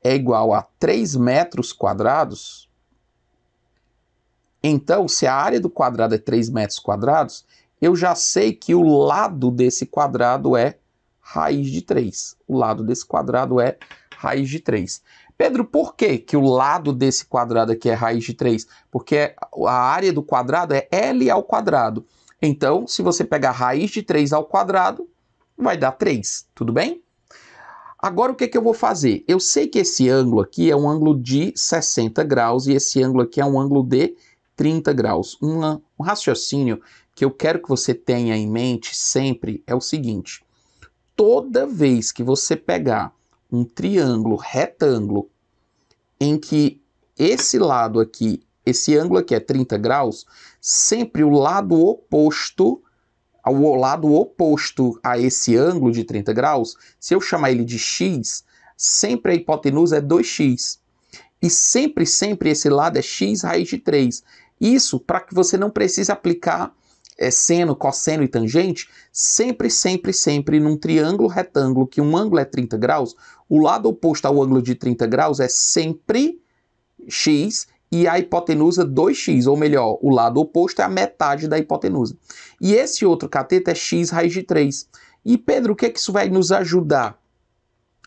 é igual a 3 metros quadrados, então, se a área do quadrado é 3 metros quadrados, eu já sei que o lado desse quadrado é raiz de 3. O lado desse quadrado é raiz de 3. Pedro, por que o lado desse quadrado aqui é raiz de 3? Porque a área do quadrado é L ao quadrado. Então, se você pegar raiz de 3 ao quadrado, vai dar 3. Tudo bem? Agora, o que eu vou fazer? Eu sei que esse ângulo aqui é um ângulo de 60 graus e esse ângulo aqui é um ângulo de 30 graus. Um raciocínio que eu quero que você tenha em mente sempre é o seguinte. Toda vez que você pegar um triângulo retângulo em que esse lado aqui, esse ângulo aqui é 30 graus, sempre o lado oposto a esse ângulo de 30 graus, se eu chamar ele de x, sempre a hipotenusa é 2x. E sempre esse lado é x raiz de 3. Isso para que você não precise aplicar seno, cosseno e tangente, sempre num triângulo retângulo que um ângulo é 30 graus, o lado oposto ao ângulo de 30 graus é sempre x e a hipotenusa 2x, ou melhor, o lado oposto é a metade da hipotenusa. E esse outro cateto é x raiz de 3. E Pedro, o que isso vai nos ajudar?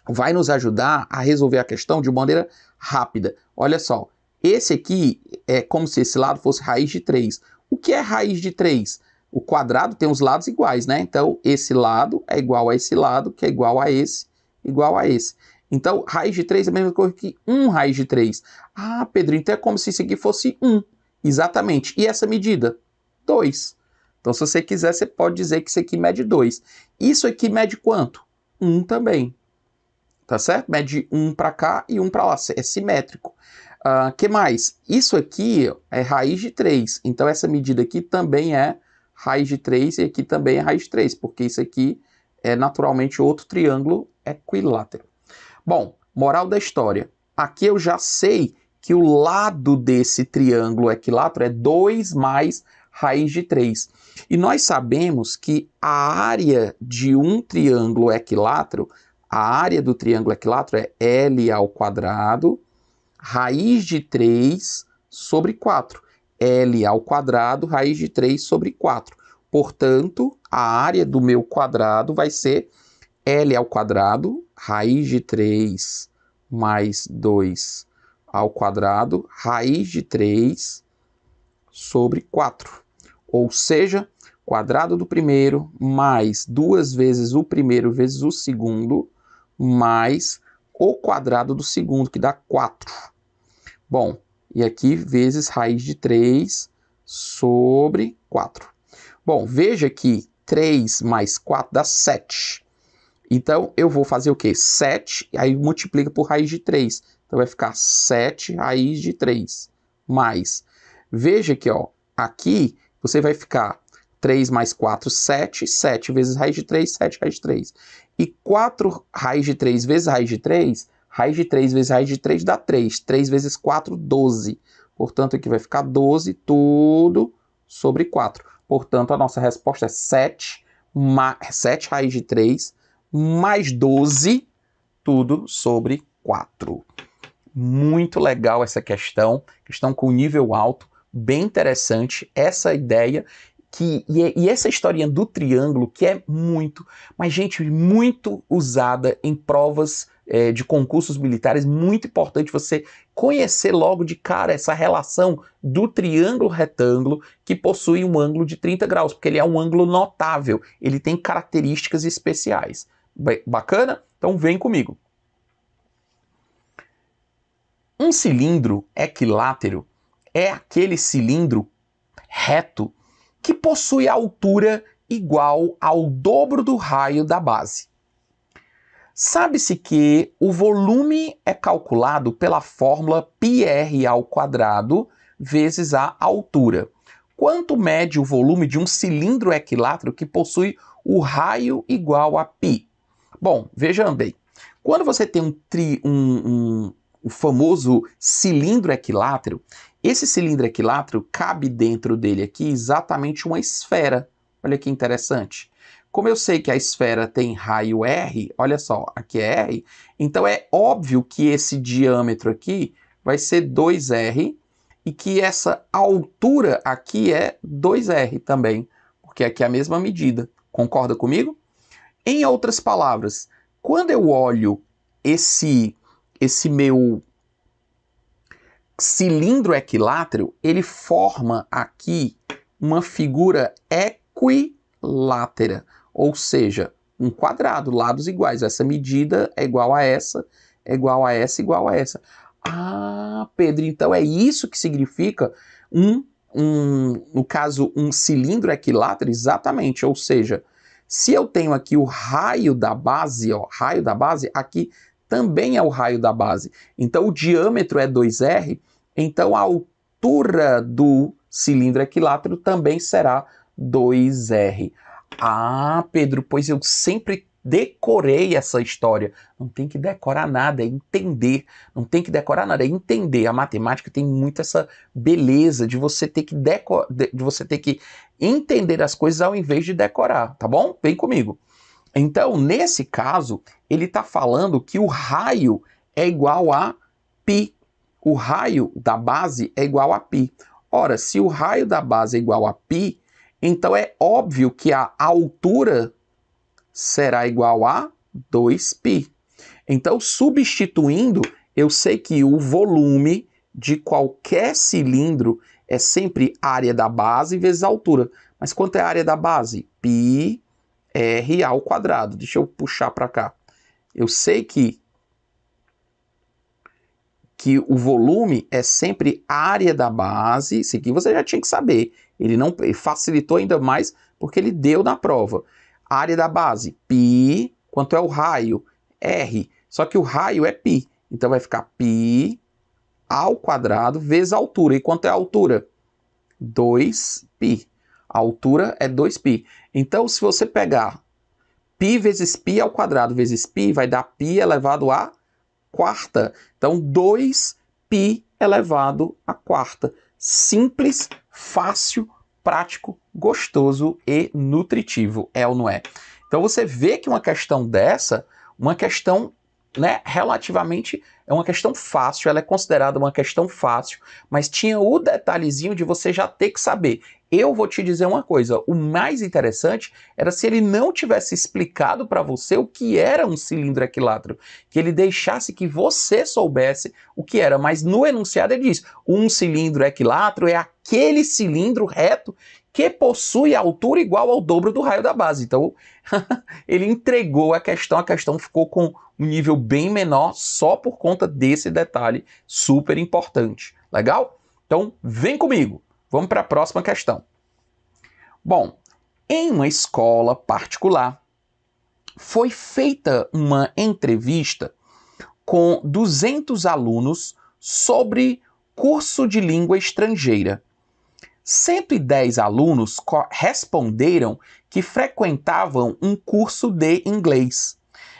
Vai nos ajudar a resolver a questão de maneira rápida. Olha só, esse aqui é como se esse lado fosse raiz de 3. O que é raiz de 3? O quadrado tem os lados iguais, né? Então, esse lado é igual a esse lado, que é igual a esse, igual a esse. Então, raiz de 3 é a mesma coisa que 1 raiz de 3. Ah, Pedro, então é como se isso aqui fosse 1. Exatamente. E essa medida? 2. Então, se você quiser, você pode dizer que isso aqui mede 2. Isso aqui mede quanto? 1 também. Tá certo? Mede 1 para cá e 1 para lá. É simétrico. Que mais? Isso aqui é raiz de 3. Então, essa medida aqui também é raiz de 3 e aqui também é raiz de 3, porque isso aqui é naturalmente outro triângulo equilátero. Bom, moral da história. Aqui eu já sei que o lado desse triângulo equilátero é 2 mais raiz de 3. E nós sabemos que a área de um triângulo equilátero, a área do triângulo equilátero é L ao quadrado, raiz de 3 sobre 4. L ao quadrado, raiz de 3 sobre 4. Portanto, a área do meu quadrado vai ser L ao quadrado, raiz de 3 mais 2 ao quadrado, raiz de 3 sobre 4. Ou seja, quadrado do primeiro mais 2 vezes o primeiro vezes o segundo, mais o quadrado do segundo, que dá 4. Bom, e aqui vezes raiz de 3 sobre 4. Bom, veja que 3 mais 4 dá 7. Então, eu vou fazer o quê? 7, aí multiplica por raiz de 3. Então, vai ficar 7 raiz de 3. Mais. Veja que, ó, aqui você vai ficar 3 mais 4, 7. 7 vezes raiz de 3, 7 raiz de 3. E 4 raiz de 3 vezes raiz de 3, raiz de 3 vezes raiz de 3 dá 3. 3 vezes 4, 12. Portanto, aqui vai ficar 12, tudo sobre 4. Portanto, a nossa resposta é 7 raiz de 3 mais 12, tudo sobre 4. Muito legal essa questão com nível alto, bem interessante, essa ideia, e essa historinha do triângulo, que é muito, mas gente, muito usada em provas de concursos militares, muito importante você conhecer logo de cara essa relação do triângulo retângulo que possui um ângulo de 30 graus, porque ele é um ângulo notável, ele tem características especiais. Bacana? Então vem comigo. Um cilindro equilátero é aquele cilindro reto que possui altura igual ao dobro do raio da base. Sabe-se que o volume é calculado pela fórmula πr² vezes a altura. Quanto mede o volume de um cilindro equilátero que possui o raio igual a π? Bom, vejam bem, quando você tem o famoso cilindro equilátero, esse cilindro equilátero cabe dentro dele aqui exatamente uma esfera. Olha que interessante. Como eu sei que a esfera tem raio R, olha só, aqui é R, então é óbvio que esse diâmetro aqui vai ser 2R e que essa altura aqui é 2R também, porque aqui é a mesma medida. Concorda comigo? Em outras palavras, quando eu olho esse meu cilindro equilátero, ele forma aqui uma figura equilátera, ou seja, um quadrado, lados iguais. Essa medida é igual a essa, é igual a essa, igual a essa. Ah, Pedro, então é isso que significa no caso, um cilindro equilátero? Exatamente, ou seja, se eu tenho aqui o raio da base, ó, raio da base, aqui também é o raio da base. Então o diâmetro é 2R, então a altura do cilindro equilátero também será 2R. Ah, Pedro, pois eu sempre decorei essa história. Não tem que decorar nada, é entender. Não tem que decorar nada, é entender. A matemática tem muito essa beleza de você ter que entender as coisas ao invés de decorar, tá bom? Vem comigo. Então, nesse caso, ele está falando que o raio é igual a π. O raio da base é igual a π. Ora, se o raio da base é igual a π, então é óbvio que a altura será igual a 2π. Então, substituindo, eu sei que o volume de qualquer cilindro é sempre área da base vezes a altura. Mas quanto é a área da base? πr². Deixa eu puxar para cá. Eu sei que o volume é sempre área da base. Isso aqui você já tinha que saber. Ele facilitou ainda mais porque ele deu na prova. Área da base, π. Quanto é o raio? R. Só que o raio é π. Então vai ficar π² vezes a altura. E quanto é a altura? 2π. A altura é 2π. Então, se você pegar π vezes π² vezes π, vai dar π elevado à quarta. Então, 2π elevado à quarta. Simples, fácil, prático, gostoso e nutritivo. É ou não é? Então, você vê que uma questão dessa, uma questão, né, relativamente, é uma questão fácil, ela é considerada uma questão fácil, mas tinha o detalhezinho de você já ter que saber. Eu vou te dizer uma coisa, o mais interessante era se ele não tivesse explicado para você o que era um cilindro equilátero, que ele deixasse que você soubesse o que era, mas no enunciado ele diz, um cilindro equilátero é aquele cilindro reto que possui altura igual ao dobro do raio da base. Então, ele entregou a questão ficou com um nível bem menor só por conta desse detalhe super importante. Legal? Então, vem comigo. Vamos para a próxima questão. Bom, em uma escola particular, foi feita uma entrevista com 200 alunos sobre curso de língua estrangeira. 110 alunos responderam que frequentavam um curso de inglês.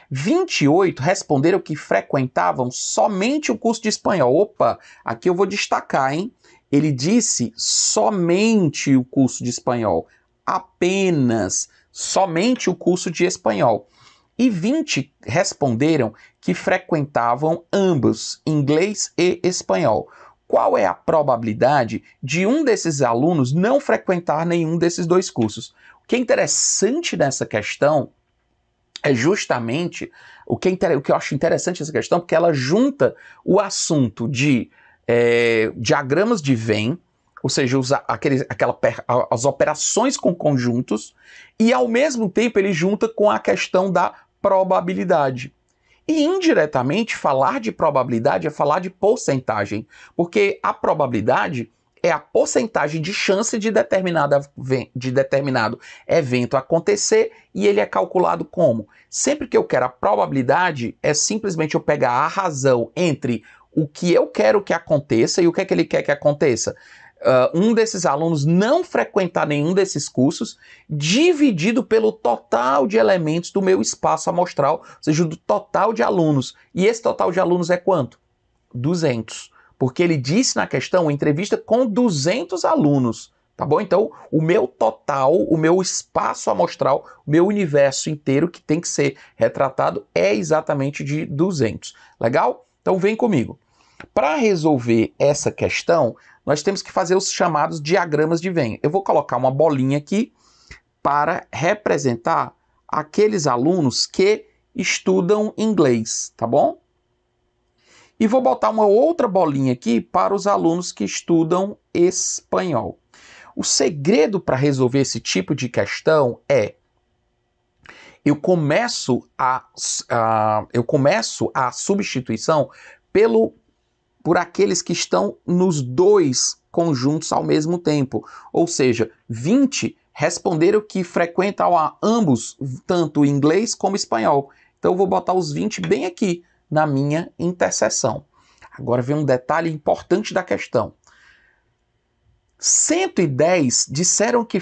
28 responderam que frequentavam somente o curso de espanhol. Opa, aqui eu vou destacar, hein? Ele disse somente o curso de espanhol. Apenas, somente o curso de espanhol. E 20 responderam que frequentavam ambos, inglês e espanhol. Qual é a probabilidade de um desses alunos não frequentar nenhum desses dois cursos? O que é interessante nessa questão é justamente o que eu acho interessante nessa questão, porque ela junta o assunto de diagramas de Venn, ou seja, as operações com conjuntos, e ao mesmo tempo ele junta com a questão da probabilidade. E indiretamente, falar de probabilidade é falar de porcentagem, porque a probabilidade é a porcentagem de chance de determinado evento acontecer, e ele é calculado como? Sempre que eu quero a probabilidade, é simplesmente eu pegar a razão entre o que eu quero que aconteça e o que é que ele quer que aconteça. Um desses alunos não frequentar nenhum desses cursos, dividido pelo total de elementos do meu espaço amostral, ou seja, do total de alunos. E esse total de alunos é quanto? 200. Porque ele disse na questão, uma entrevista com 200 alunos, tá bom? Então, o meu total, o meu espaço amostral, o meu universo inteiro que tem que ser retratado é exatamente de 200. Legal? Então, vem comigo. Para resolver essa questão, nós temos que fazer os chamados diagramas de Venn. Eu vou colocar uma bolinha aqui para representar aqueles alunos que estudam inglês, tá bom? E vou botar uma outra bolinha aqui para os alunos que estudam espanhol. O segredo para resolver esse tipo de questão é eu começo a substituição por aqueles que estão nos dois conjuntos ao mesmo tempo. Ou seja, 20 responderam que frequentam a ambos, tanto inglês como espanhol. Então eu vou botar os 20 bem aqui na minha interseção. Agora vem um detalhe importante da questão. 110 disseram que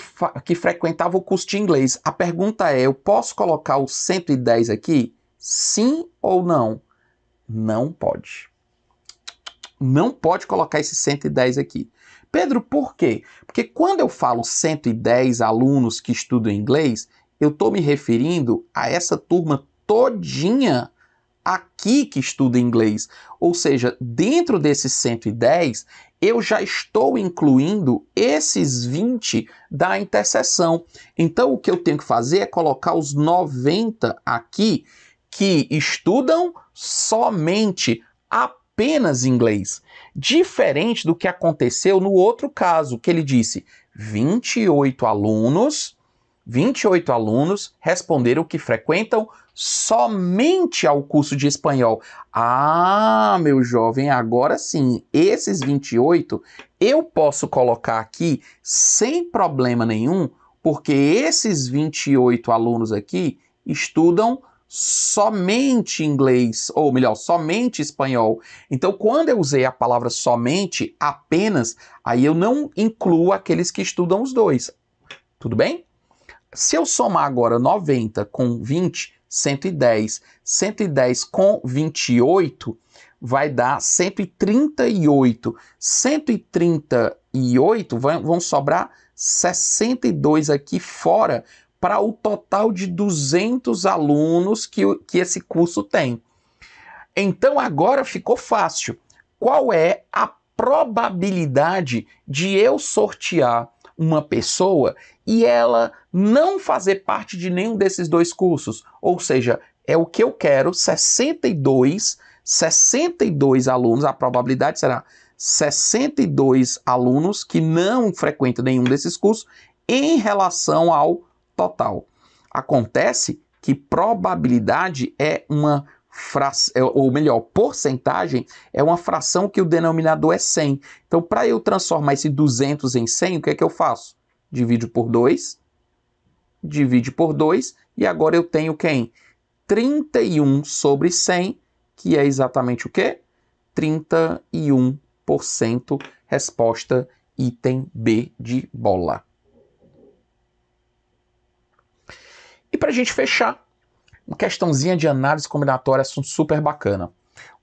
frequentavam o curso de inglês. A pergunta é, eu posso colocar os 110 aqui? Sim ou não? Não pode. Não pode colocar esses 110 aqui. Pedro, por quê? Porque quando eu falo 110 alunos que estudam inglês, eu estou me referindo a essa turma todinha aqui que estuda inglês. Ou seja, dentro desses 110, eu já estou incluindo esses 20 da interseção. Então, o que eu tenho que fazer é colocar os 90 aqui que estudam somente apenas inglês. Diferente do que aconteceu no outro caso, que ele disse 28 alunos responderam que frequentam somente ao curso de espanhol. Ah, meu jovem, agora sim, esses 28 eu posso colocar aqui sem problema nenhum, porque esses 28 alunos aqui estudam somente inglês, ou melhor, somente espanhol. Então, quando eu usei a palavra somente, apenas, aí eu não incluo aqueles que estudam os dois. Tudo bem? Se eu somar agora 90 com 20, 110. 110 com 28 vai dar 138. 138 vão sobrar 62 aqui fora para o total de 200 alunos que esse curso tem. Então agora ficou fácil. Qual é a probabilidade de eu sortear uma pessoa e ela não fazer parte de nenhum desses dois cursos? Ou seja, é o que eu quero, 62 alunos, a probabilidade será 62 alunos que não frequentam nenhum desses cursos em relação ao total. Acontece que probabilidade é uma fração, ou melhor, porcentagem é uma fração que o denominador é 100. Então, para eu transformar esse 200 em 100, o que é que eu faço? Divide por 2, e agora eu tenho quem? 31 sobre 100, que é exatamente o quê? 31%. Resposta item B de bola. E para a gente fechar, uma questãozinha de análise combinatória, assunto super bacana.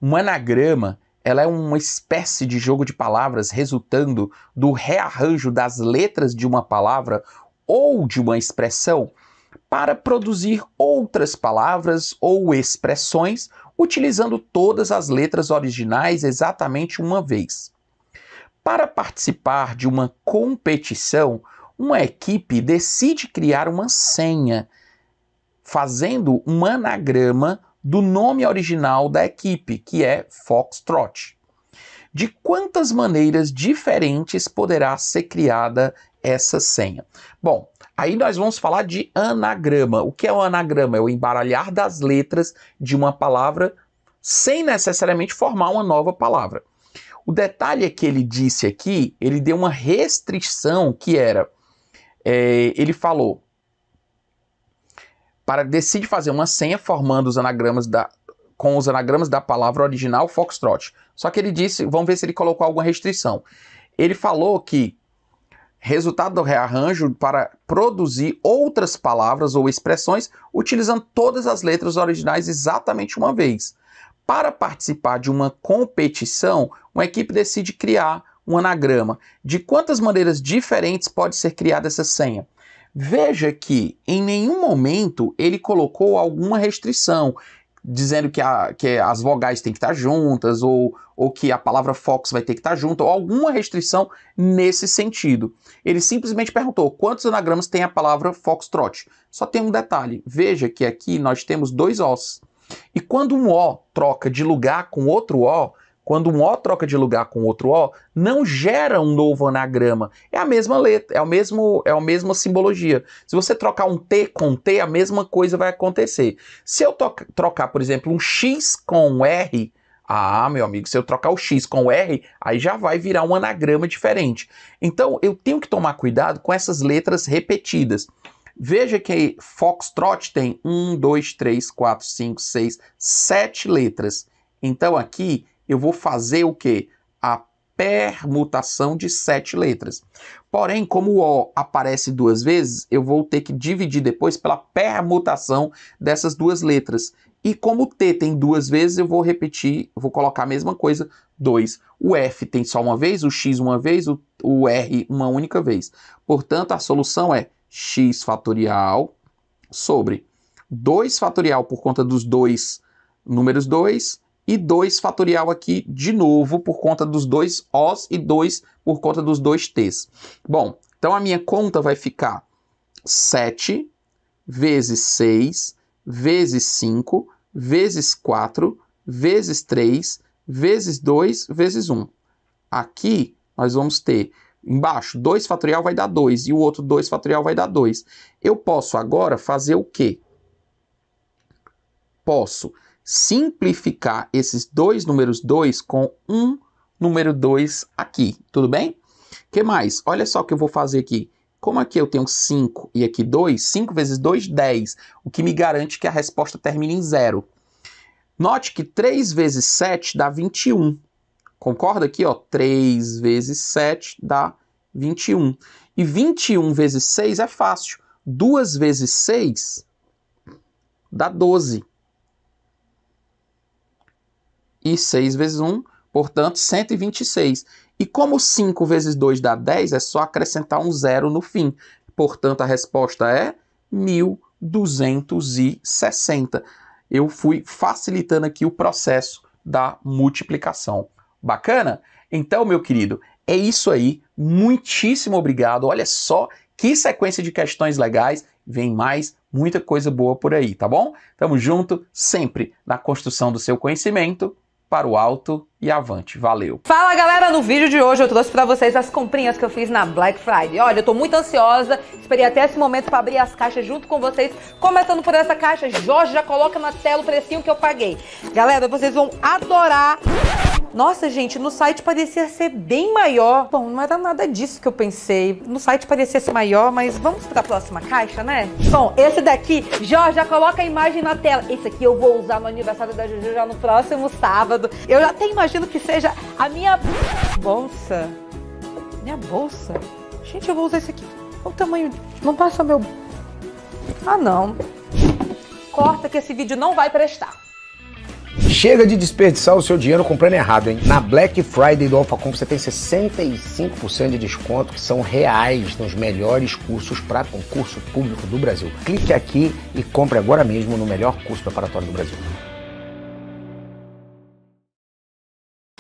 Um anagrama, ela é uma espécie de jogo de palavras resultando do rearranjo das letras de uma palavra ou de uma expressão para produzir outras palavras ou expressões utilizando todas as letras originais exatamente uma vez. Para participar de uma competição, uma equipe decide criar uma senha, fazendo um anagrama do nome original da equipe, que é Foxtrot. De quantas maneiras diferentes poderá ser criada essa senha? Bom, aí nós vamos falar de anagrama. O que é um anagrama? É o embaralhar das letras de uma palavra sem necessariamente formar uma nova palavra. O detalhe é que ele disse aqui, ele deu uma restrição que era, ele falou, decide fazer uma senha formando os anagramas com os anagramas da palavra original Foxtrot. Só que ele disse, vamos ver se ele colocou alguma restrição. Ele falou que resultado do rearranjo para produzir outras palavras ou expressões utilizando todas as letras originais exatamente uma vez. Para participar de uma competição, uma equipe decide criar um anagrama. De quantas maneiras diferentes pode ser criada essa senha? Veja que em nenhum momento ele colocou alguma restrição, dizendo que as vogais têm que estar juntas, ou que a palavra Fox vai ter que estar junto, ou alguma restrição nesse sentido. Ele simplesmente perguntou quantos anagramas tem a palavra Foxtrot. Só tem um detalhe, veja que aqui nós temos dois Os. E quando um O troca de lugar com outro O, não gera um novo anagrama. É a mesma letra, é a mesma simbologia. Se você trocar um T com T, a mesma coisa vai acontecer. Se eu trocar, por exemplo, um X com R, meu amigo, se eu trocar o X com o R, aí já vai virar um anagrama diferente. Então, eu tenho que tomar cuidado com essas letras repetidas. Veja que Foxtrot tem 1, 2, 3, 4, 5, 6, 7 letras. Então aqui eu vou fazer o quê? A permutação de 7 letras. Porém, como o O aparece duas vezes, eu vou ter que dividir depois pela permutação dessas duas letras. E como o T tem duas vezes, eu vou repetir, vou colocar a mesma coisa, 2. O F tem só uma vez, o X uma vez, o R uma única vez. Portanto, a solução é x fatorial sobre 2 fatorial por conta dos dois números 2 e 2 fatorial aqui de novo por conta dos dois Os e 2 por conta dos dois T's. Bom, então a minha conta vai ficar 7 vezes 6 vezes 5 vezes 4 vezes 3 vezes 2 vezes 1. Aqui nós vamos ter embaixo, 2 fatorial vai dar 2 e o outro 2 fatorial vai dar 2. Eu posso agora fazer o quê? Posso simplificar esses dois números 2 com um número 2 aqui, tudo bem? O que mais? Olha só o que eu vou fazer aqui. Como aqui eu tenho 5 e aqui 2, 5 vezes 2, 10, o que me garante que a resposta termine em 0. Note que 3 vezes 7 dá 21. Concorda aqui, ó? 3 vezes 7 dá 21. E 21 vezes 6 é fácil. 2 vezes 6 dá 12. E 6 vezes 1, portanto, 126. E como 5 vezes 2 dá 10, é só acrescentar um 0 no fim. Portanto, a resposta é 1260. Eu fui facilitando aqui o processo da multiplicação. Bacana? Então, meu querido, é isso aí. Muitíssimo obrigado. Olha só que sequência de questões legais. Vem mais, muita coisa boa por aí, tá bom? Tamo junto, sempre na construção do seu conhecimento para o alto e avante. Valeu! Fala galera, no vídeo de hoje eu trouxe pra vocês as comprinhas que eu fiz na Black Friday. Olha, eu tô muito ansiosa, esperei até esse momento pra abrir as caixas junto com vocês. Começando por essa caixa, Jorge já coloca na tela o precinho que eu paguei. Galera, vocês vão adorar. Nossa, gente, no site parecia ser bem maior. Bom, não era nada disso que eu pensei. No site parecia ser maior, mas vamos pra próxima caixa, né? Bom, esse daqui, Jorge, já coloca a imagem na tela. Esse aqui eu vou usar no aniversário da Juju já no próximo sábado. Eu já até imagino que seja a minha bolsa. Minha bolsa? Gente, eu vou usar esse aqui. Olha o tamanho. Não passa meu... Ah, não. Corta que esse vídeo não vai prestar. Chega de desperdiçar o seu dinheiro comprando errado, hein? Na Black Friday do Alphacom você tem 65% de desconto, que são reais nos melhores cursos para concurso público do Brasil. Clique aqui e compre agora mesmo no melhor curso preparatório do Brasil.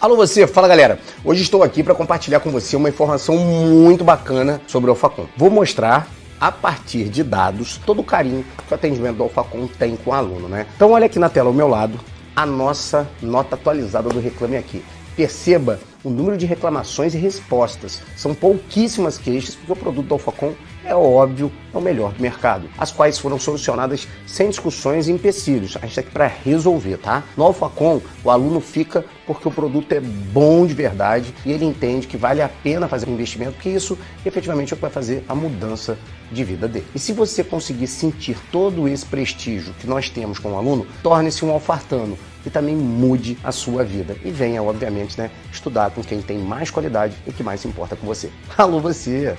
Alô você, fala galera! Hoje estou aqui para compartilhar com você uma informação muito bacana sobre o Alphacom. Vou mostrar a partir de dados todo o carinho que o atendimento do Alphacom tem com o aluno, né? Então olha aqui na tela ao meu lado a nossa nota atualizada do Reclame Aqui. Perceba o número de reclamações e respostas. São pouquíssimas queixas, porque o produto do Alphacom é óbvio, é o melhor do mercado, as quais foram solucionadas sem discussões e empecilhos. A gente está aqui para resolver, tá? No Alphacom, o aluno fica porque o produto é bom de verdade e ele entende que vale a pena fazer um investimento, porque isso efetivamente é o que vai fazer a mudança de vida dele. E se você conseguir sentir todo esse prestígio que nós temos com o aluno, torne-se um alfartano e também mude a sua vida. E venha, obviamente, né, estudar com quem tem mais qualidade e que mais se importa com você. Alô você!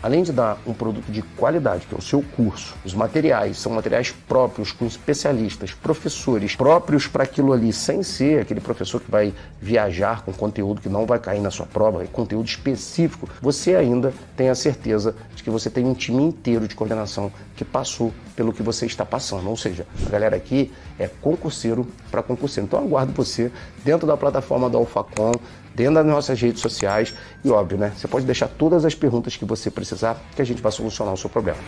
Além de dar um produto de qualidade, que é o seu curso, os materiais são materiais próprios, com especialistas, professores próprios para aquilo ali, sem ser aquele professor que vai viajar com conteúdo que não vai cair na sua prova, é conteúdo específico. Você ainda tem a certeza de que você tem um time inteiro de coordenação que passou pelo que você está passando. Ou seja, a galera aqui é concurseiro para concurseiro. Então eu aguardo você dentro da plataforma do Alphacom, dentro das nossas redes sociais e, óbvio, né? Você pode deixar todas as perguntas que você precisar que a gente vai solucionar o seu problema.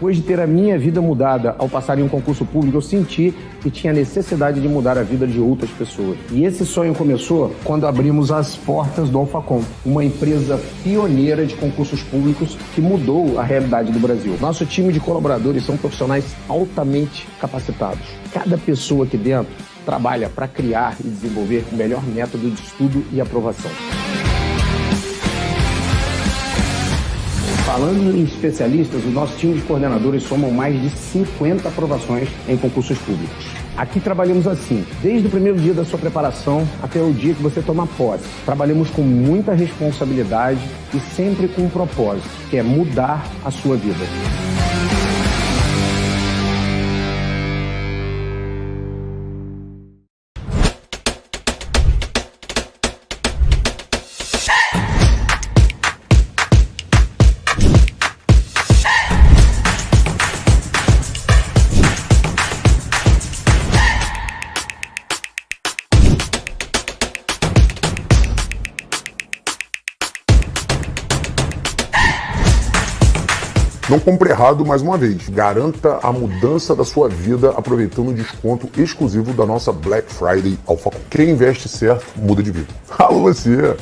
Depois de ter a minha vida mudada ao passar em um concurso público, eu senti que tinha necessidade de mudar a vida de outras pessoas. E esse sonho começou quando abrimos as portas do Alphacom, uma empresa pioneira de concursos públicos que mudou a realidade do Brasil. Nosso time de colaboradores são profissionais altamente capacitados. Cada pessoa aqui dentro trabalha para criar e desenvolver o melhor método de estudo e aprovação. Falando em especialistas, o nosso time de coordenadores somam mais de 50 aprovações em concursos públicos. Aqui trabalhamos assim, desde o primeiro dia da sua preparação até o dia que você toma posse. Trabalhamos com muita responsabilidade e sempre com um propósito, que é mudar a sua vida. Não compre errado mais uma vez. Garanta a mudança da sua vida aproveitando o desconto exclusivo da nossa Black Friday Alphacom. Quem investe certo, muda de vida. Alô você!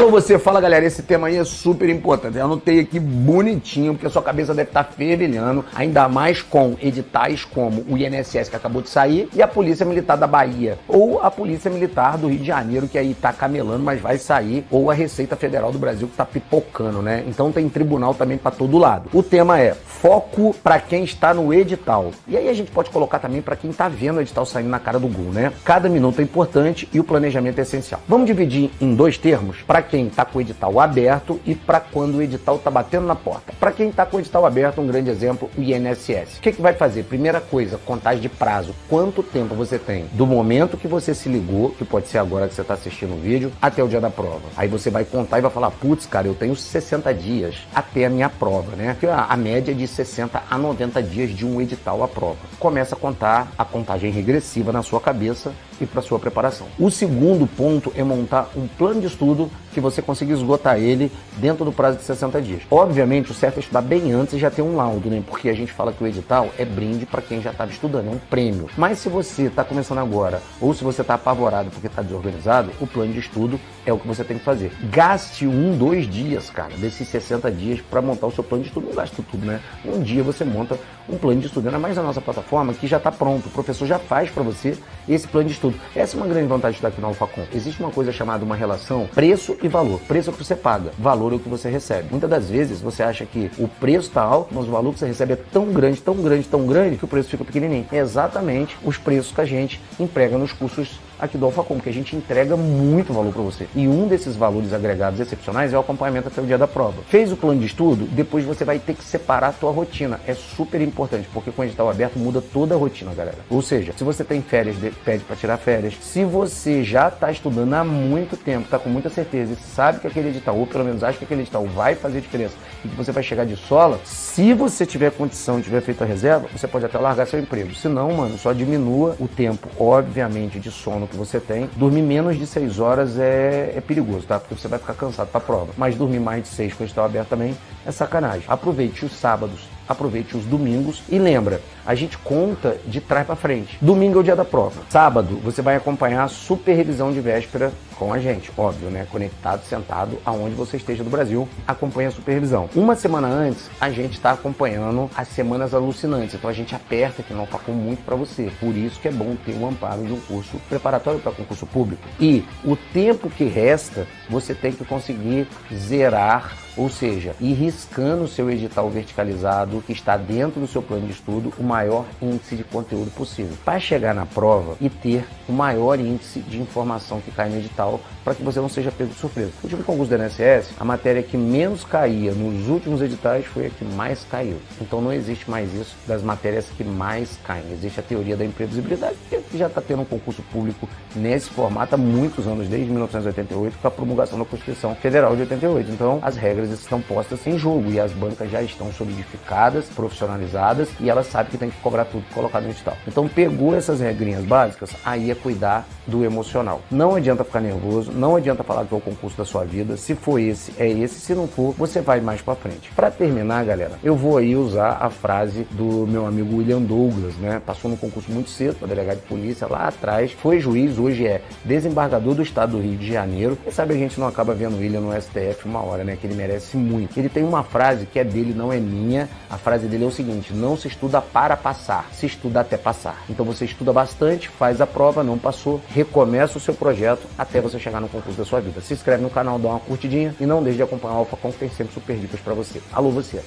Alô você, fala galera, esse tema aí é super importante. Eu anotei aqui bonitinho, porque a sua cabeça deve estar fervilhando, ainda mais com editais como o INSS que acabou de sair e a Polícia Militar da Bahia, ou a Polícia Militar do Rio de Janeiro, que aí tá camelando, mas vai sair, ou a Receita Federal do Brasil que tá pipocando, né? Então tem tribunal também para todo lado. O tema é foco para quem está no edital. E aí a gente pode colocar também para quem tá vendo o edital saindo na cara do Google, né? Cada minuto é importante e o planejamento é essencial. Vamos dividir em dois termos, para quem está com o edital aberto e para quando o edital está batendo na porta. Para quem está com o edital aberto, um grande exemplo, o INSS. O que vai fazer? Primeira coisa, contagem de prazo. Quanto tempo você tem do momento que você se ligou, que pode ser agora que você está assistindo o vídeo, até o dia da prova. Aí você vai contar e vai falar, putz, cara, eu tenho 60 dias até a minha prova, né? Porque a média é de 60 a 90 dias de um edital à prova. Começa a contar a contagem regressiva na sua cabeça e para sua preparação. O segundo ponto é montar um plano de estudo que você consiga esgotar ele dentro do prazo de 60 dias. Obviamente, o certo é estudar bem antes e já ter um laudo, né? Porque a gente fala que o edital é brinde para quem já estava estudando, é um prêmio. Mas se você está começando agora, ou se você está apavorado porque está desorganizado, o plano de estudo é o que você tem que fazer. Gaste 2 dias, cara, desses 60 dias para montar o seu plano de estudo. Não gaste tudo, né? Um dia você monta um plano de estudo. Ainda mais na nossa plataforma, que já está pronto. O professor já faz para você esse plano de estudo. Essa é uma grande vantagem de estar aqui no Alphacom. Existe uma coisa chamada uma relação preço e valor. Preço é o que você paga, valor é o que você recebe. Muitas das vezes você acha que o preço está alto, mas o valor que você recebe é tão grande, tão grande, tão grande, que o preço fica pequenininho. É exatamente os preços que a gente emprega nos cursos aqui do Alphacom, que a gente entrega muito valor para você. E um desses valores agregados excepcionais é o acompanhamento até o dia da prova. Fez o plano de estudo, depois você vai ter que separar a tua rotina. É super importante, porque com o edital aberto muda toda a rotina, galera. Ou seja, se você tem férias, pede para tirar férias. Se você já está estudando há muito tempo, está com muita certeza e sabe que aquele edital, ou pelo menos acha que aquele edital vai fazer diferença e que você vai chegar de sola, se você tiver condição e tiver feito a reserva, você pode até largar seu emprego. Se não, mano, só diminua o tempo, obviamente, de sono que você tem. Dormir menos de 6 horas é perigoso, tá? Porque você vai ficar cansado para a prova. Mas dormir mais de 6 com o edital aberto também é sacanagem. Aproveite os sábados, aproveite os domingos e lembra, a gente conta de trás para frente. Domingo é o dia da prova. Sábado, você vai acompanhar a super revisão de véspera com a gente, óbvio, né? Conectado, sentado, aonde você esteja do Brasil, acompanha a super revisão. Uma semana antes, a gente está acompanhando as semanas alucinantes. Então a gente aperta que não facou muito para você. Por isso que é bom ter o amparo de um curso preparatório para concurso público. E o tempo que resta, você tem que conseguir zerar, ou seja, ir riscando o seu edital verticalizado que está dentro do seu plano de estudo o maior índice de conteúdo possível, para chegar na prova e ter o maior índice de informação que cai no edital, para que você não seja pego de surpresa. No último concurso da INSS, a matéria que menos caía nos últimos editais foi a que mais caiu. Então não existe mais isso das matérias que mais caem. Existe a teoria da imprevisibilidade, que já está tendo um concurso público nesse formato há muitos anos, desde 1988, com a promulgação da Constituição Federal de 88. Então as regras estão postas em jogo e as bancas já estão solidificadas, profissionalizadas, e elas sabem que tem que cobrar tudo colocado no edital. Então pegou essas regrinhas básicas, aí é cuidar do emocional. Não adianta ficar nervoso, não adianta falar que é o concurso da sua vida. Se for esse, é esse. Se não for, você vai mais pra frente. Para terminar, galera, eu vou aí usar a frase do meu amigo William Douglas, né? Passou no concurso muito cedo, para delegado de polícia lá atrás, foi juiz, hoje é desembargador do estado do Rio de Janeiro. E sabe, a gente não acaba vendo o William no STF uma hora, né? Que ele merece muito. Ele tem uma frase que é dele, não é minha. A frase dele é o seguinte: não se estuda para passar, se estuda até passar. Então você estuda bastante, faz a prova, não passou, recomeça o seu projeto até você chegar no concurso da sua vida. Se inscreve no canal, dá uma curtidinha e não deixe de acompanhar o Alphacom, que tem sempre super dicas para você. Alô você!